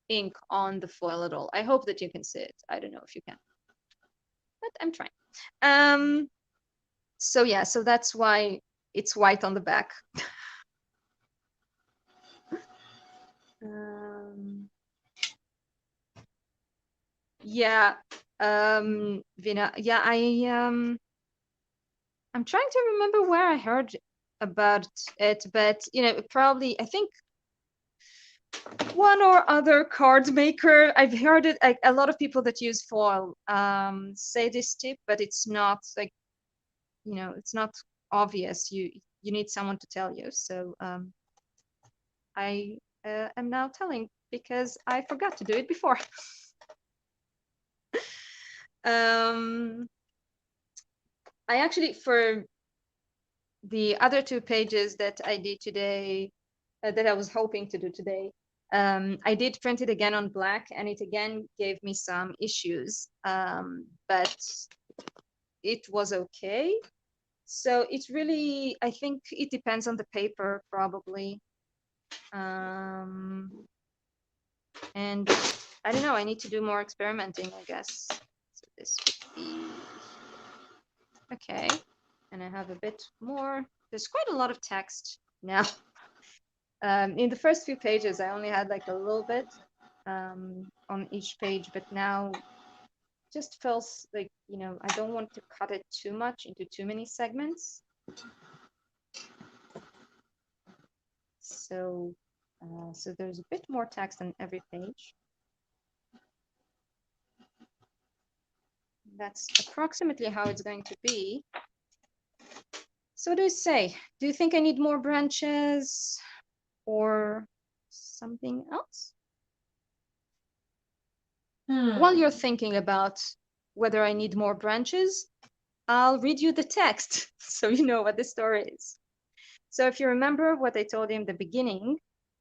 Speaker 1: ink on the foil at all. I hope that you can see it. I don't know if you can, but I'm trying. So yeah, so that's why it's white on the back. Yeah, Vina, yeah, I'm trying to remember where I heard about it, but probably, I think, one or other card maker. I've heard it. A lot of people that use foil say this tip, but it's not like, it's not obvious. You need someone to tell you. So I am now telling because I forgot to do it before. I actually, for the other 2 pages that I did today, that I was hoping to do today, I did print it again on black, and it again gave me some issues, but it was okay. So it's really, I think it depends on the paper, probably. And I don't know, I need to do more experimenting, I guess. So this would be okay. And I have a bit more. There's quite a lot of text now. In the first few pages, I only had like a little bit on each page, but now just feels like, I don't want to cut it too much into too many segments. So, so there's a bit more text on every page. That's approximately how it's going to be. So what do you say? Do you think I need more branches or something else? While you're thinking about whether I need more branches, I'll read you the text so you know what the story is. So if you remember what I told you in the beginning,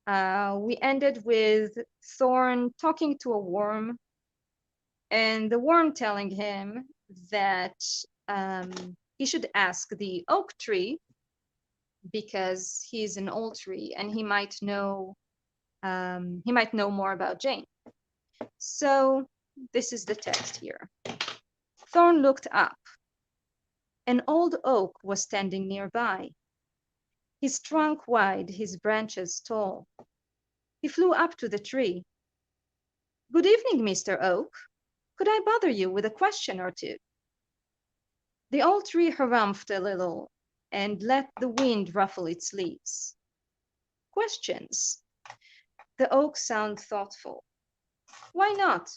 Speaker 1: we ended with Thorn talking to a worm, and the worm telling him that he should ask the oak tree because he's an old tree and he might know more about Jane. So this is the text here. Thorn looked up. An old oak was standing nearby, his trunk wide, his branches tall. He flew up to the tree. "Good evening, Mr. Oak. Could I bother you with a question or two?" The old tree harumphed a little and let the wind ruffle its leaves. "Questions?" The oak sounded thoughtful. "Why not?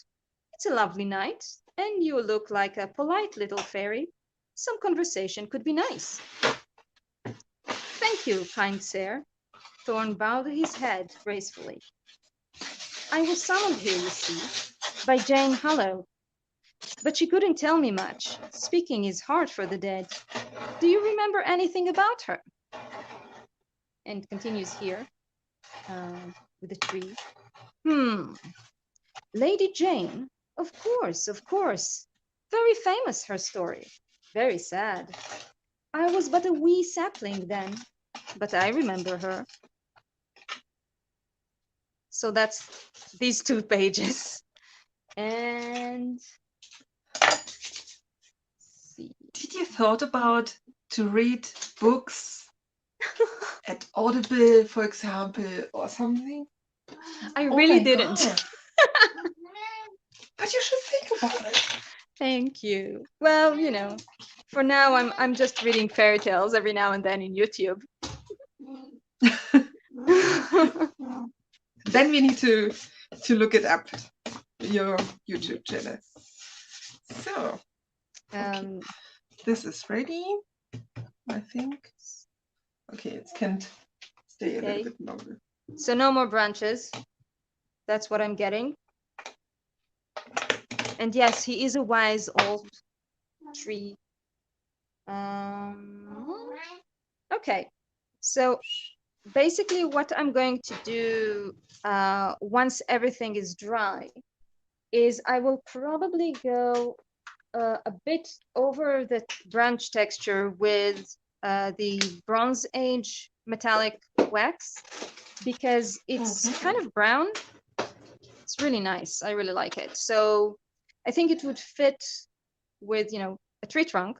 Speaker 1: It's a lovely night, and you look like a polite little fairy. Some conversation could be nice." "Thank you, kind sir." Thorn bowed his head gracefully. "I was summoned here, you see, by Jane Hollow, but she couldn't tell me much. Speaking is hard for the dead. Do you remember anything about her?" And continues here. with the tree. Lady Jane, of course, of course. Very famous, her story. Very sad. I was but a wee sapling then, but I remember her. So that's these 2 pages. And see.
Speaker 2: Did you thought about to read books at Audible, for example, or something?
Speaker 1: I really didn't.
Speaker 2: But you should think about it.
Speaker 1: Thank you. Well, you know, for now I'm just reading fairy tales every now and then in YouTube.
Speaker 2: Then we need to look it up, your YouTube channel. So, okay. This is ready, I think. Okay, it can stay a little bit longer.
Speaker 1: So no more branches. That's what I'm getting. And yes, he is a wise old tree. Okay, so basically what I'm going to do once everything is dry is I will probably go a bit over the branch texture with the Bronze Age metallic wax, because it's kind of brown. It's really nice. I really like it. So I think it would fit with, you know, a tree trunk,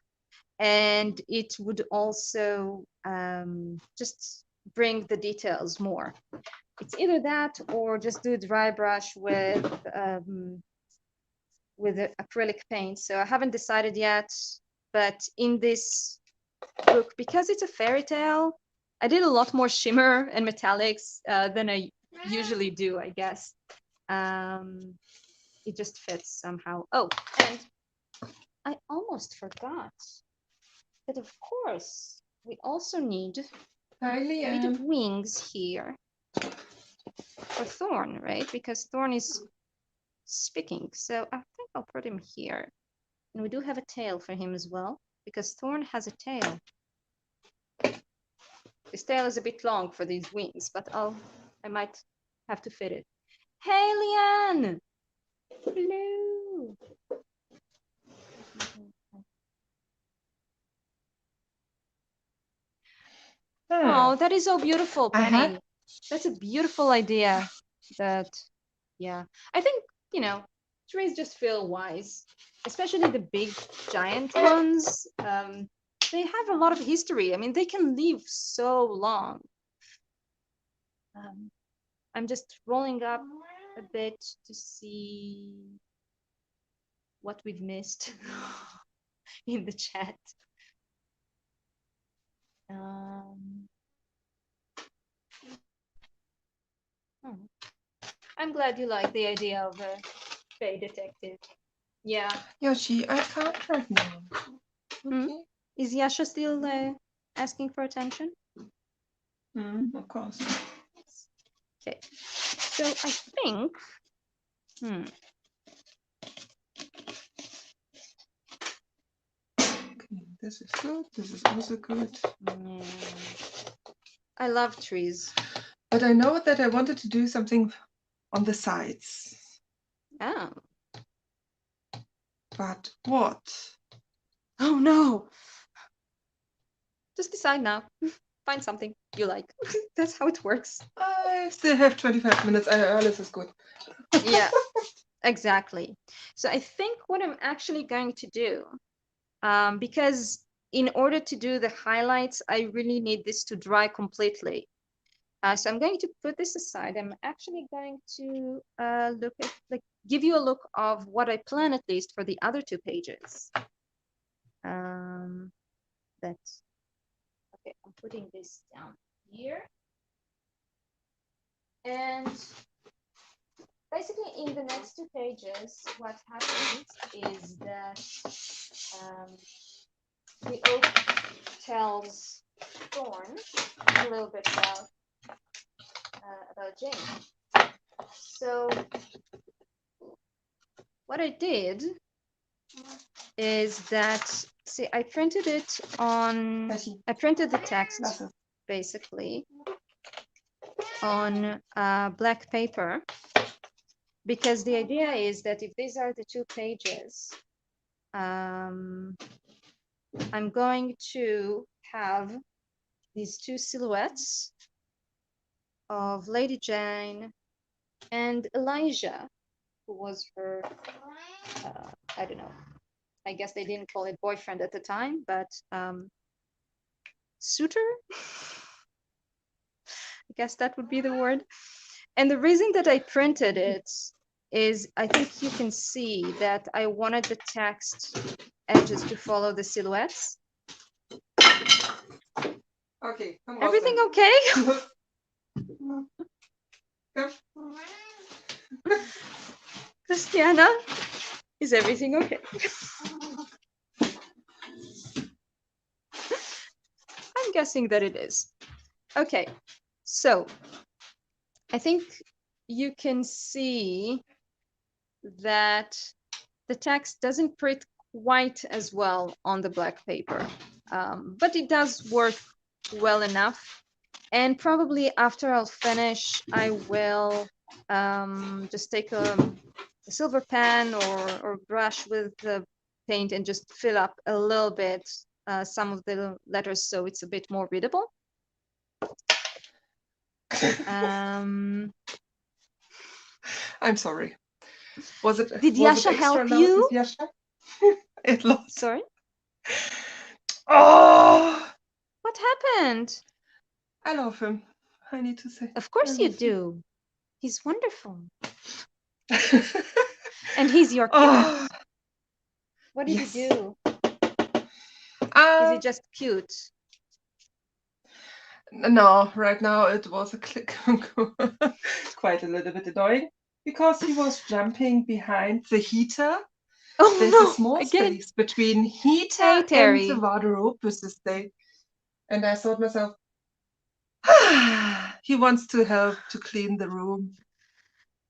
Speaker 1: and it would also just bring the details more. It's either that or just do dry brush with acrylic paint. So I haven't decided yet, but in this book, because it's a fairy tale, I did a lot more shimmer and metallics than I usually do, I guess. It just fits somehow. Oh, and I almost forgot that, of course, we also need a bit of wings here for Thorn, right? Because Thorn is speaking. So I think I'll put him here. And we do have a tail for him as well, because Thorn has a tail. His tail is a bit long for these wings, but I might have to fit it. Hey, Leanne! Hello! Oh, that is so beautiful, Penny. That's a beautiful idea. Yeah. I think, you know, trees just feel wise, especially the big giant ones. They have a lot of history. I mean, they can live so long. I'm just rolling up a bit to see what we've missed in the chat. I'm glad you like the idea of a Fae detective. Yeah.
Speaker 2: Yoshi, I can't right now. Okay.
Speaker 1: Is Yasha still asking for attention?
Speaker 2: Of course.
Speaker 1: Okay. So I think.
Speaker 2: Okay, this is good. This is also good.
Speaker 1: I love trees.
Speaker 2: But I know that I wanted to do something on the sides.
Speaker 1: Oh.
Speaker 2: But what?
Speaker 1: Oh no! Just decide now. Find something you like. That's how it works.
Speaker 2: I still have 25 minutes. Alles is good.
Speaker 1: Yeah, exactly. So I think what I'm actually going to do, because in order to do the highlights, I really need this to dry completely. So I'm going to put this aside. I'm actually going to look at, give you a look of what I plan, at least for the other 2 pages. Okay, I'm putting this down here. And basically in the next 2 pages, what happens is that the oak tells Thorn a little bit about Jane. So what I did is that, see, I printed it on, I printed the text basically on black paper, because the idea is that if these are the 2 pages, I'm going to have these 2 silhouettes of Lady Jane and Elijah, who was her, I don't know, I guess they didn't call it boyfriend at the time, but suitor? I guess that would be the word. And the reason that I printed it is I think you can see that I wanted the text edges to follow the silhouettes.
Speaker 2: Okay.
Speaker 1: Everything okay? Christiana, is everything okay? I'm guessing that it is. Okay, so I think you can see that the text doesn't print quite as well on the black paper, but it does work well enough. And probably after I'll finish, I will just take a silver pen or brush with the paint and just fill up a little bit some of the letters so it's a bit more readable.
Speaker 2: I'm sorry.
Speaker 1: Did Yasha help you?
Speaker 2: Yasha? It lost.
Speaker 1: Sorry?
Speaker 2: Oh!
Speaker 1: What happened?
Speaker 2: I love him. I need to say.
Speaker 1: Of course you do. He's wonderful. And he's your cat. What did he do? Is he just cute?
Speaker 2: No, right now it was a click. Quite a little bit annoying because he was jumping behind the heater.
Speaker 1: Oh,
Speaker 2: There's
Speaker 1: no,
Speaker 2: a small space between heater and the wardrobe with this day. And I thought myself, he wants to help to clean the room.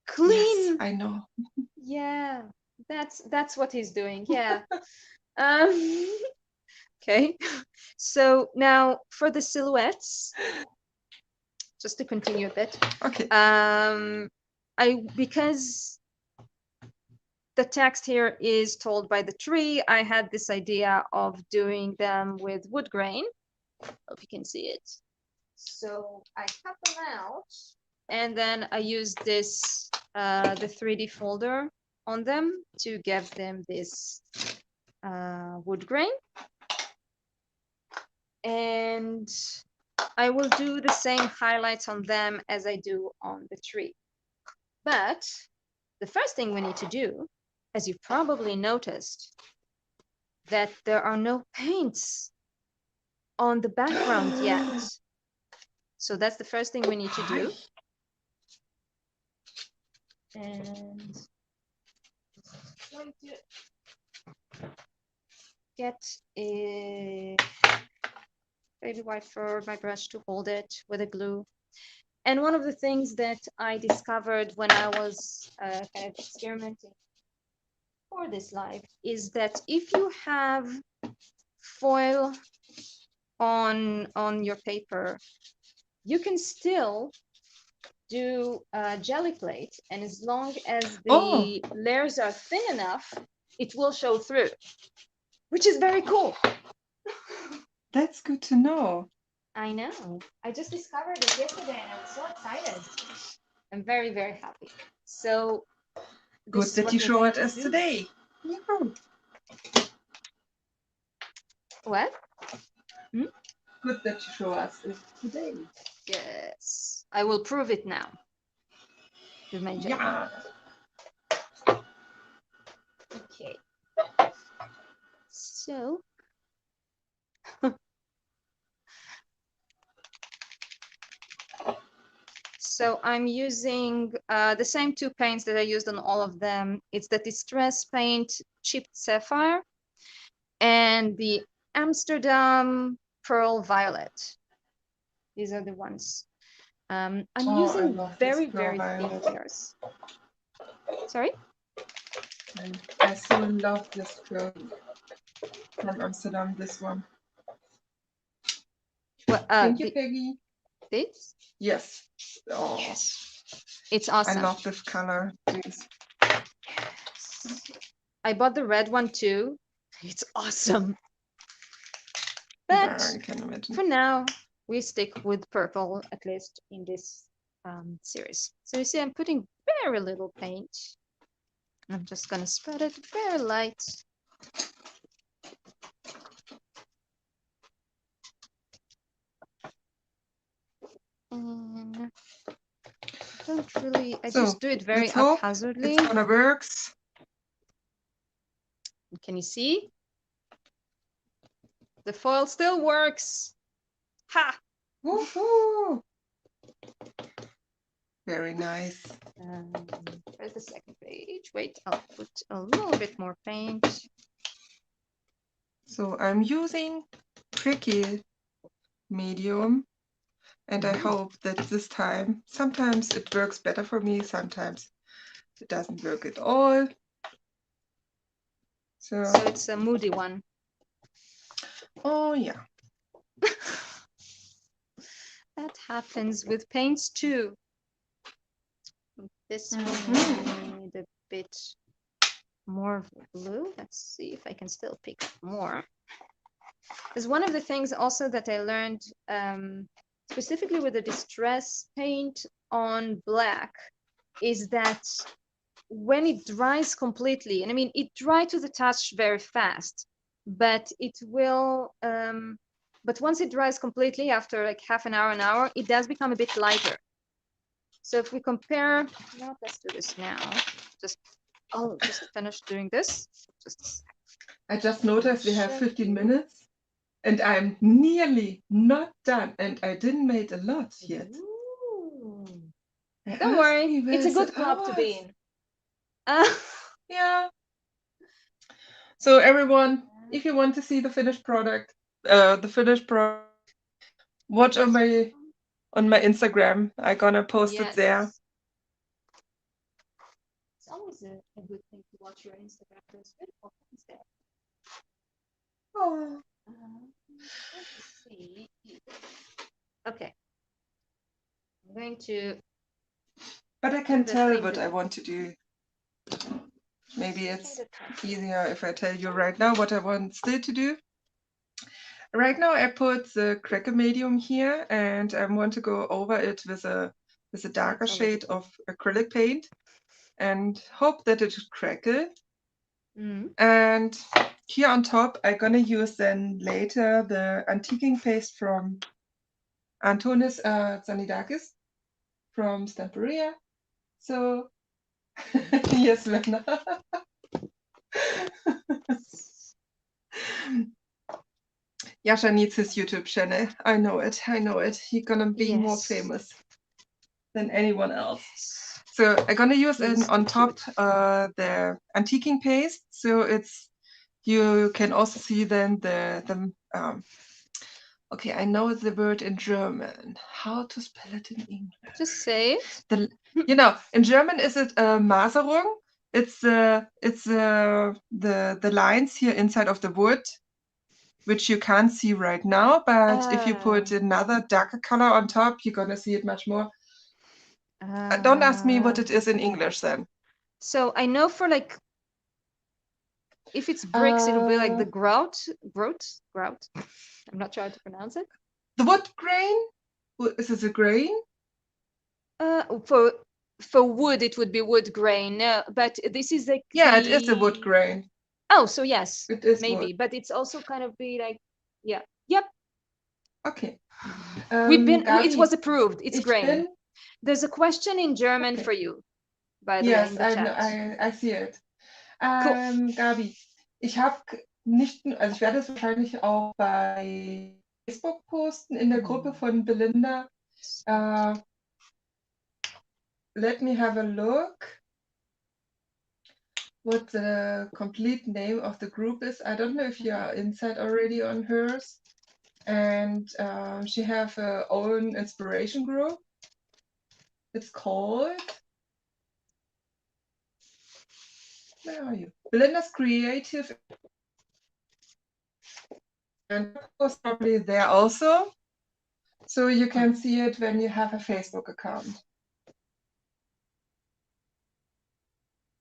Speaker 1: Clean?
Speaker 2: Yes, I know.
Speaker 1: Yeah, that's what he's doing. Yeah. Okay. So now for the silhouettes, just to continue a bit.
Speaker 2: Okay.
Speaker 1: Because the text here is told by the tree, I had this idea of doing them with wood grain. Hope you can see it. So I cut them out, and then I used this the 3D folder on them to give them this wood grain. And I will do the same highlights on them as I do on the tree. But the first thing we need to do, as you probably noticed, that there are no paints on the background yet. So that's the first thing we need to do. And I'm going to get a baby white for my brush to hold it with a glue. And one of the things that I discovered when I was kind of experimenting for this live is that if you have foil on your paper, you can still do jelly plate, and as long as the layers are thin enough, it will show through, which is very cool.
Speaker 2: That's good to know.
Speaker 1: I know. I just discovered it yesterday and I'm so excited. I'm very, very happy. So
Speaker 2: good that you show it us today. Yeah.
Speaker 1: What?
Speaker 2: Good that you show us it today.
Speaker 1: Yes. I will prove it now. With my jelly.
Speaker 2: Yeah.
Speaker 1: Okay. So So I'm using the same 2 paints that I used on all of them. It's the Distress Paint Chipped Sapphire and the Amsterdam Pearl Violet. These are the ones. I'm using very, very thin layers. Sorry?
Speaker 2: I so love this pearl from Amsterdam, this one.
Speaker 1: Well,
Speaker 2: thank you, Peggy.
Speaker 1: this?
Speaker 2: Yes. Oh,
Speaker 1: Yes. It's awesome.
Speaker 2: I love this color. Please.
Speaker 1: I bought the red one too. It's awesome. But
Speaker 2: I can imagine.
Speaker 1: For now, we stick with purple, at least in this series. So you see, I'm putting very little paint. I'm just gonna spread it very light. And don't really, I just do it very haphazardly.
Speaker 2: It's gonna work.
Speaker 1: Can you see? The foil still works. Ha!
Speaker 2: Woohoo! Very nice.
Speaker 1: Where's the second page? Wait, I'll put a little bit more paint.
Speaker 2: So I'm using Cricut medium, and I hope that this time, sometimes it works better for me, sometimes it doesn't work at all. So
Speaker 1: it's a moody one.
Speaker 2: Oh yeah.
Speaker 1: That happens with paints too. This one need a bit more blue. Let's see if I can still pick up more. Because one of the things also that I learned specifically with the distress paint on black is that when it dries completely, and I mean, it dries to the touch very fast, but it will, but once it dries completely after like half an hour, it does become a bit lighter. So if we compare, well, let's do this now. I'll just finish doing this. Just a sec.
Speaker 2: I just noticed we have 15 minutes and I'm nearly not done and I didn't make a lot yet.
Speaker 1: Don't worry, it's a good club to be in.
Speaker 2: Yeah. So everyone, if you want to see the finished product, watch on my Instagram. I'm gonna post it there.
Speaker 1: It's always a good thing to watch your Instagram. There's beautiful things there.
Speaker 2: Oh.
Speaker 1: Let's see. Okay. I'm going to.
Speaker 2: But I can tell what I want to do. Maybe it's easier if I tell you right now what I want still to do. Right now I put the cracker medium here and I want to go over it with a darker shade of acrylic paint and hope that it crackle. And here on top I'm gonna use then later the antiquing paste from Antonis Zanidakis from Stamperia. So yes, Lena. Yasha needs his YouTube channel. I know it. He's gonna be more famous than anyone else. So I'm gonna use on top the antiquing paste. So you can also see then the okay, I know the word in German. How to spell it in English?
Speaker 1: Just say it.
Speaker 2: In German is it Maserung? It's the lines here inside of the wood, which you can't see right now, but if you put another darker color on top, you're gonna see it much more. Don't ask me what it is in English then.
Speaker 1: So I know for like, if it's bricks, it'll be like the grout. I'm not sure how to pronounce it.
Speaker 2: The wood grain? Is it a grain?
Speaker 1: For wood, it would be wood grain. No, but this is like
Speaker 2: it is a wood grain.
Speaker 1: Oh, so yes,
Speaker 2: it is
Speaker 1: maybe,
Speaker 2: wood.
Speaker 1: But it's also kind of be like, yeah, yep.
Speaker 2: Okay.
Speaker 1: It was approved. It's grain. There's a question in German for you, by the way, in the chat.
Speaker 2: Yes, I see it. Cool. Gabi, ich werde es wahrscheinlich auch bei Facebook posten in der Gruppe von Belinda. Let me have a look what the complete name of the group is. I don't know if you are inside already on hers. And she have her own inspiration group. It's called, where are you? Belinda's Creative. And was probably there also. So you can see it when you have a Facebook account.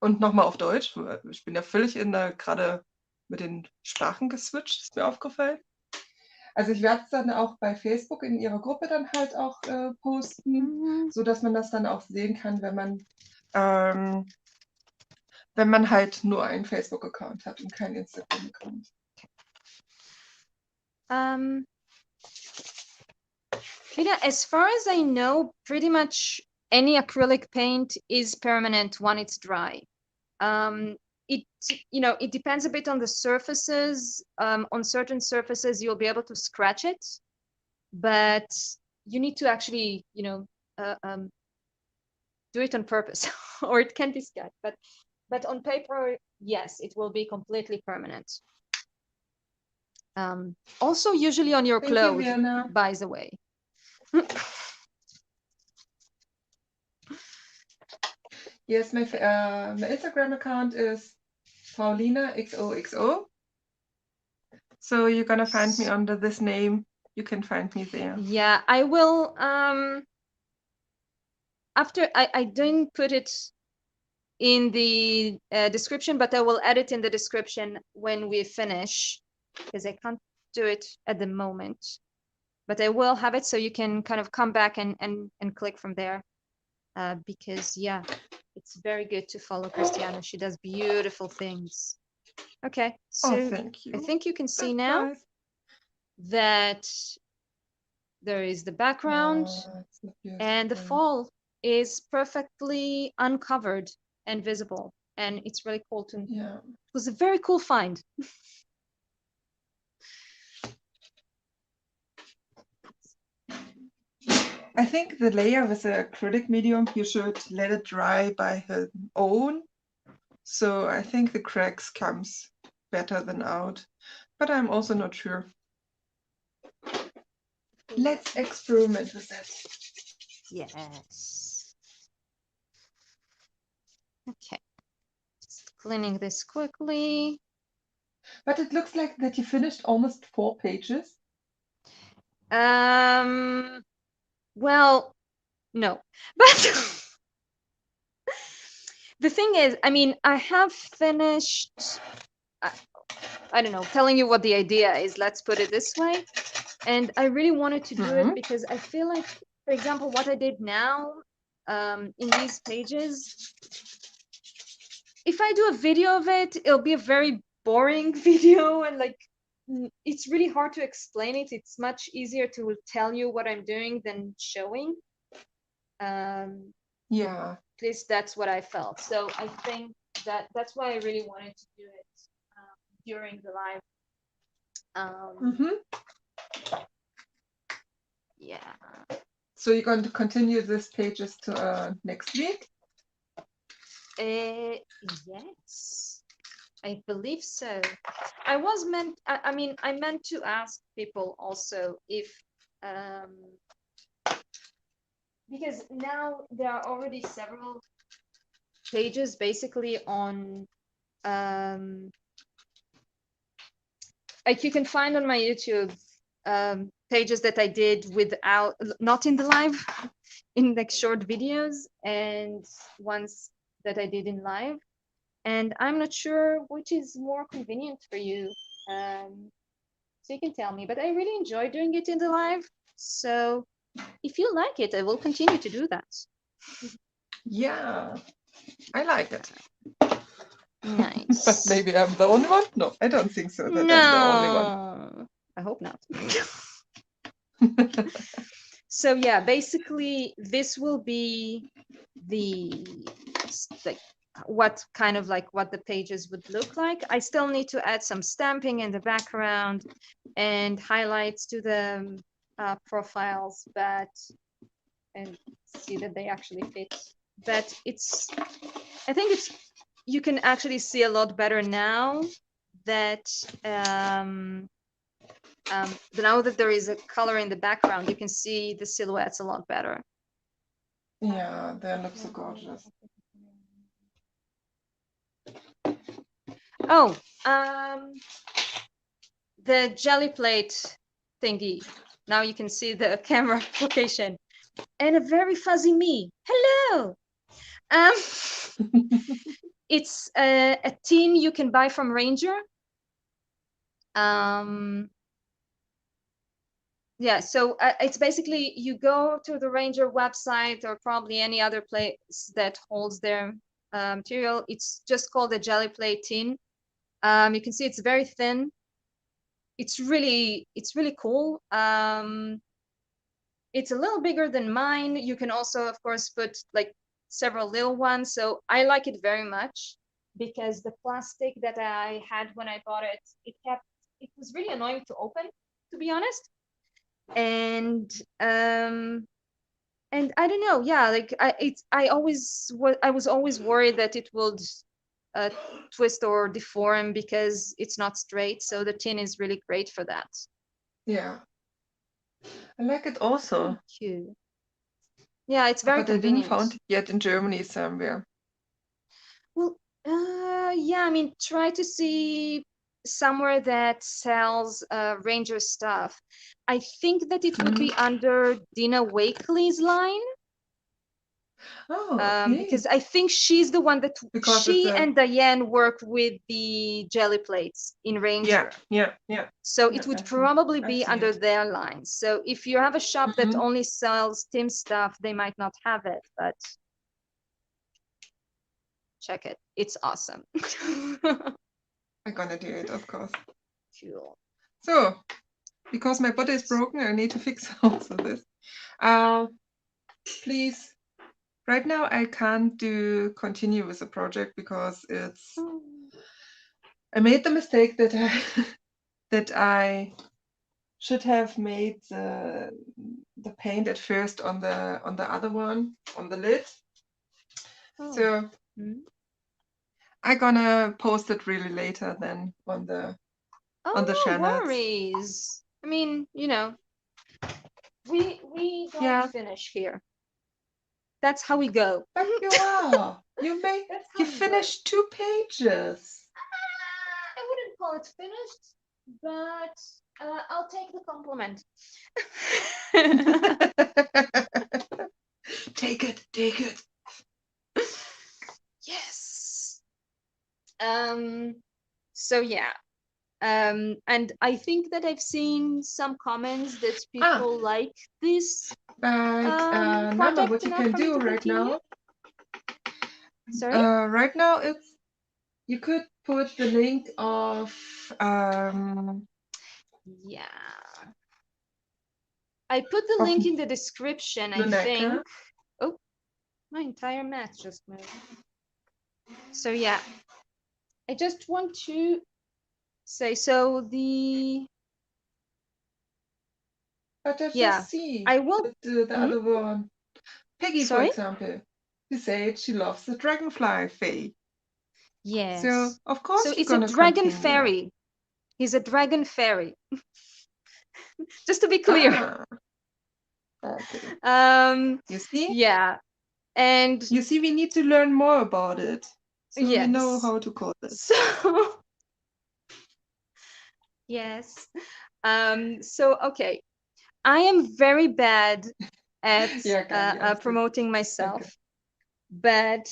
Speaker 2: Und nochmal auf Deutsch. Ich bin ja völlig gerade mit den Sprachen geswitcht, ist mir aufgefallen. Also ich werde es dann auch bei Facebook in ihrer Gruppe dann halt auch posten, so dass man das dann auch sehen kann, wenn man halt nur einen Facebook-Account hat und keinen Instagram-Account.
Speaker 1: As far as I know, pretty much any acrylic paint is permanent when it's dry. It depends a bit on the surfaces. On certain surfaces, you'll be able to scratch it, but you need to actually, do it on purpose, or it can be scratched. But on paper, yes, it will be completely permanent. Also, usually on your clothes, by the way.
Speaker 2: Yes, my Instagram account is Paulina XOXO. So you're gonna find me under this name. You can find me there.
Speaker 1: Yeah, I will. After I didn't put it in the description, but I will add it in the description when we finish, because I can't do it at the moment. But I will have it so you can kind of come back and click from there, because yeah, it's very good to follow Christiana. She does beautiful things. Okay, so
Speaker 2: thank you.
Speaker 1: I think you can see now that there is the background, and the fall is perfectly uncovered and visible, and it's really cool to.
Speaker 2: Yeah,
Speaker 1: it was a very cool find.
Speaker 2: I think the layer with the acrylic medium, you should let it dry by her own. So I think the cracks comes better than out, but I'm also not sure. Let's experiment with that.
Speaker 1: Yes. Okay. Just cleaning this quickly.
Speaker 2: But it looks like that you finished almost 4 pages.
Speaker 1: Well, no, but the thing is, I mean, I have finished, I don't know, telling you what the idea is, let's put it this way. And I really wanted to do it because I feel like, for example, what I did now in these pages, if I do a video of it, it'll be a very boring video, and like, it's really hard to explain it. It's much easier to tell you what I'm doing than showing.
Speaker 2: Yeah.
Speaker 1: At least that's what I felt. So I think that's why I really wanted to do it during the live. Yeah.
Speaker 2: So you're going to continue these pages to next week?
Speaker 1: Yes, I believe so. I meant to ask people also if, because now there are already several pages basically on, like you can find on my YouTube pages that I did not in the live, in like short videos, and ones that I did in live. And I'm not sure which is more convenient for you. So you can tell me, but I really enjoy doing it in the live. So if you like it, I will continue to do that.
Speaker 2: Yeah, I like it.
Speaker 1: Nice.
Speaker 2: But maybe I'm the only one? No, I don't think so. That I'm the only one.
Speaker 1: I hope not. So yeah, basically this will be what the pages would look like. I still need to add some stamping in the background and highlights to the profiles, and see that they actually fit. But I think you can actually see a lot better now that now that there is a color in the background, you can see the silhouettes a lot better.
Speaker 2: Yeah, they look so gorgeous.
Speaker 1: Oh, the jelly plate thingy. now you can see the camera location. And a very fuzzy me. Hello. It's a tin you can buy from Ranger. Yeah, so it's basically you go to the Ranger website or probably any other place that holds their material. It's just called a jelly plate tin. You can see it's very thin. It's really cool. It's a little bigger than mine. You can also, of course, put like several little ones. So I like it very much because the plastic that I had when I bought it, it was really annoying to open, to be honest. And I don't know, yeah, like I was always worried that it would twist or deform because it's not straight. So the tin is really great for that.
Speaker 2: Yeah, I like it also.
Speaker 1: Cute. Yeah, it's very convenient.
Speaker 2: I didn't found it yet in Germany somewhere.
Speaker 1: Well, yeah, I mean, try to see somewhere that sells Ranger stuff. I think that it would be under Dina Wakely's line.
Speaker 2: Oh, okay.
Speaker 1: Because I think she's the one that she and Diane work with the jelly plates in Ranger.
Speaker 2: Yeah.
Speaker 1: So it would probably be under their line. So if you have a shop that only sells Tim stuff, they might not have it, but check it. It's awesome.
Speaker 2: I'm gonna do it, of course.
Speaker 1: Cool.
Speaker 2: So, because my body is broken, I need to fix also this. Please, right now I can't continue with the project because it's. I made the mistake that I should have made the paint at first on the other one, on the lid. So I'm gonna post it really later than on the channel.
Speaker 1: No worries. I mean, you know, we don't finish here. That's how we go.
Speaker 2: But you are. You finished 2 pages.
Speaker 1: I wouldn't call it finished, but I'll take the compliment.
Speaker 2: Take it.
Speaker 1: Yes. So yeah. And I think that I've seen some comments that people like this.
Speaker 2: But Nana, what you can do right now?
Speaker 1: Sorry?
Speaker 2: Right now, it's you could put the link of
Speaker 1: yeah. I put the link in the description, I think. Oh, my entire mat just moved. So yeah, I just want to say, so the
Speaker 2: But just see.
Speaker 1: I will
Speaker 2: the other one. Peggy, for example, she said she loves the dragonfly fae.
Speaker 1: Yes.
Speaker 2: So of course
Speaker 1: so it's a dragon fairy. He's a dragon fairy. Just to be clear.
Speaker 2: Okay. You see?
Speaker 1: Yeah. And
Speaker 2: you see, we need to learn more about it. So we know how to call it.
Speaker 1: So yes. So okay. I am very bad at promoting myself, but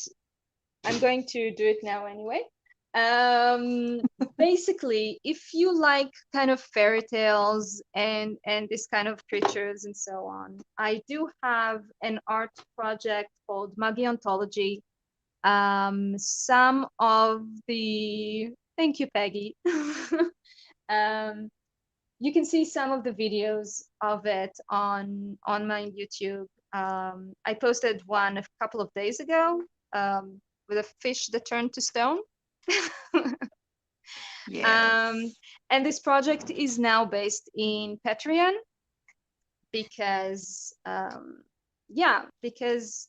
Speaker 1: I'm going to do it now anyway. Basically, if you like kind of fairy tales and this kind of creatures and so on, I do have an art project called Magi Ontology. Some of the thank you, Peggy. You can see some of the videos of it on my YouTube. I posted one a couple of days ago with a fish that turned to stone.
Speaker 2: Yes.
Speaker 1: And this project is now based in Patreon because because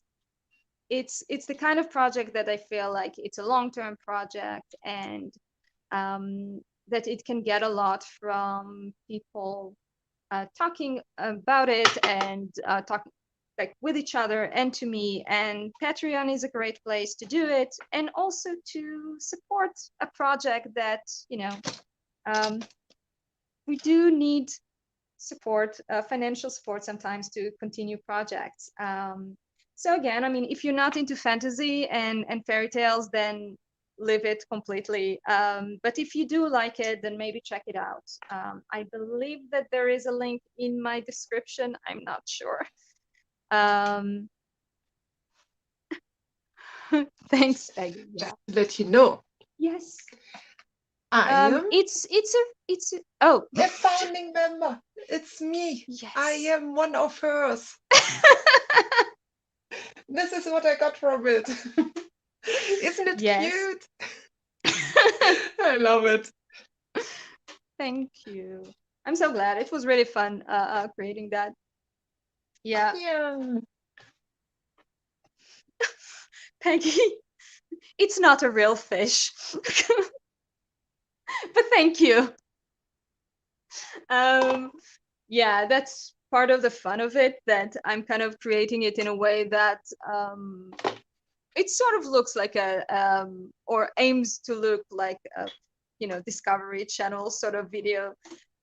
Speaker 1: it's the kind of project that I feel like it's a long-term project, and that it can get a lot from people talking about it and talking like with each other and to me. And Patreon is a great place to do it, and also to support a project that we do need support, financial support sometimes to continue projects. So again, I mean, if you're not into fantasy and fairy tales, then leave it completely. But if you do like it, then maybe check it out. I believe that there is a link in my description. I'm not sure. Thanks, Peggy. Yeah.
Speaker 2: Just to let you know.
Speaker 1: Yes.
Speaker 2: I am.
Speaker 1: It's oh,
Speaker 2: a founding member. It's me.
Speaker 1: yes.
Speaker 2: I am one of hers. This is what I got from it. Isn't it cute? I love it.
Speaker 1: Thank you. I'm so glad. It was really fun creating that. Yeah.
Speaker 2: Yeah.
Speaker 1: Peggy, it's not a real fish. But thank you. Yeah, that's part of the fun of it, that I'm kind of creating it in a way that it sort of looks like a or aims to look like a, you know, Discovery Channel sort of video.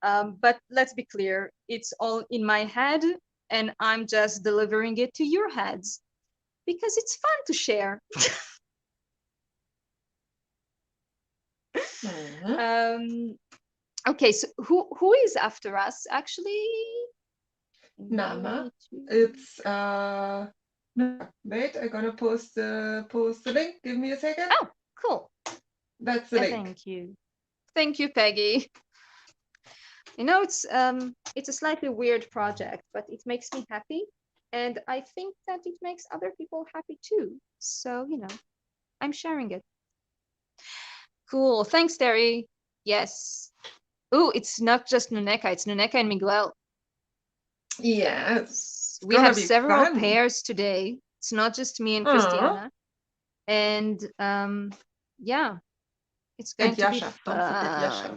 Speaker 1: But let's be clear, it's all in my head and I'm just delivering it to your heads because it's fun to share. Okay, so who is after us actually?
Speaker 2: Nama. It's wait, I'm gonna post the link. Give me a second.
Speaker 1: Oh, cool.
Speaker 2: That's the link.
Speaker 1: Thank you, Peggy. You know, it's a slightly weird project, but it makes me happy, and I think that it makes other people happy too. So, you know, I'm sharing it. Cool. Thanks, Terry. Yes. Oh, it's not just Nuneka, it's Nuneka and Miguel.
Speaker 2: Yes.
Speaker 1: We have several pairs today. It's not just me and Christiana. And yeah, it's going to be fun.
Speaker 2: Don't forget Yasha.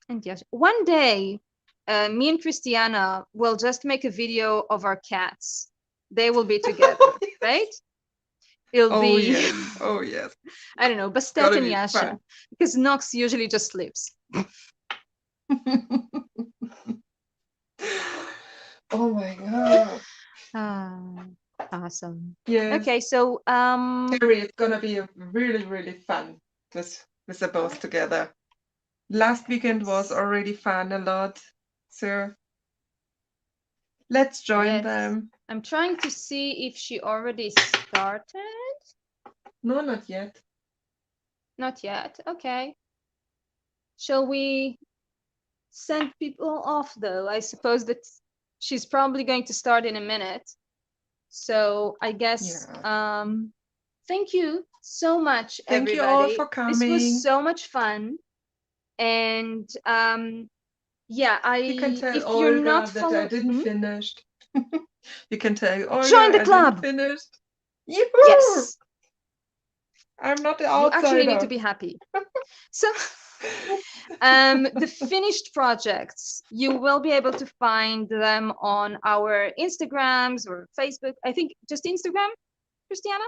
Speaker 1: And Yasha. One day, me and Christiana will just make a video of our cats. They will be together, right? It'll be.
Speaker 2: Yes. Oh yes.
Speaker 1: I don't know, Bastet and Yasha, fun. Because Nox usually just sleeps.
Speaker 2: Oh my god.
Speaker 1: Awesome.
Speaker 2: Yes.
Speaker 1: Okay, so
Speaker 2: Terry, it's gonna be really fun with the both together. Last weekend was already fun a lot, so let's join them.
Speaker 1: I'm trying to see if she already started.
Speaker 2: No, not yet.
Speaker 1: Not yet. Okay. Shall we send people off though? I suppose that she's probably going to start in a minute. So I guess thank you so much,
Speaker 2: thank
Speaker 1: everybody.
Speaker 2: You all for coming.
Speaker 1: This was so much fun. And yeah,
Speaker 2: you can tell if Olga you're not that I didn't finish. You can tell Olga
Speaker 1: join the club.
Speaker 2: I didn't finish.
Speaker 1: Yes.
Speaker 2: I'm not the outsider.
Speaker 1: You actually need to be happy. So the finished projects, you will be able to find them on our Instagrams or Facebook. I think just Instagram, Christiana?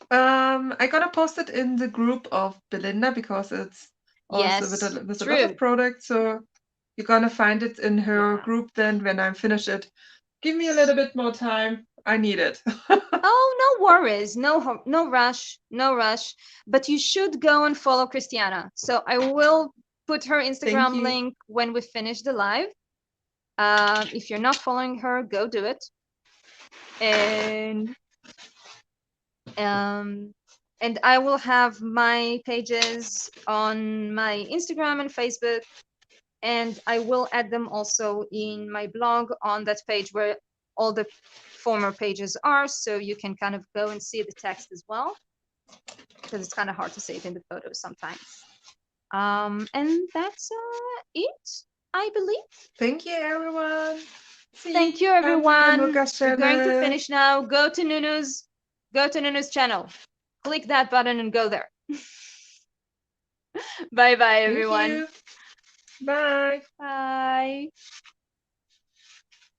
Speaker 2: I'm gonna post it in the group of Belinda because it's also with a lot of products. So you're gonna find it in her group then when I'm finished it. Give me a little bit more time. I need it.
Speaker 1: Oh, no worries. No rush. No rush. But you should go and follow Christiana. So I will put her Instagram link when we finish the live. If you're not following her, go do it. And I will have my pages on my Instagram and Facebook. And I will add them also in my blog on that page where all the former pages are, so you can kind of go and see the text as well, because it's kind of hard to see it in the photos sometimes. And that's it, I believe.
Speaker 2: Thank you, everyone.
Speaker 1: Thank you, everyone. We're going to finish now. Go to Nunu's channel. Click that button and go there. Bye, everyone.
Speaker 2: Bye.
Speaker 1: Bye.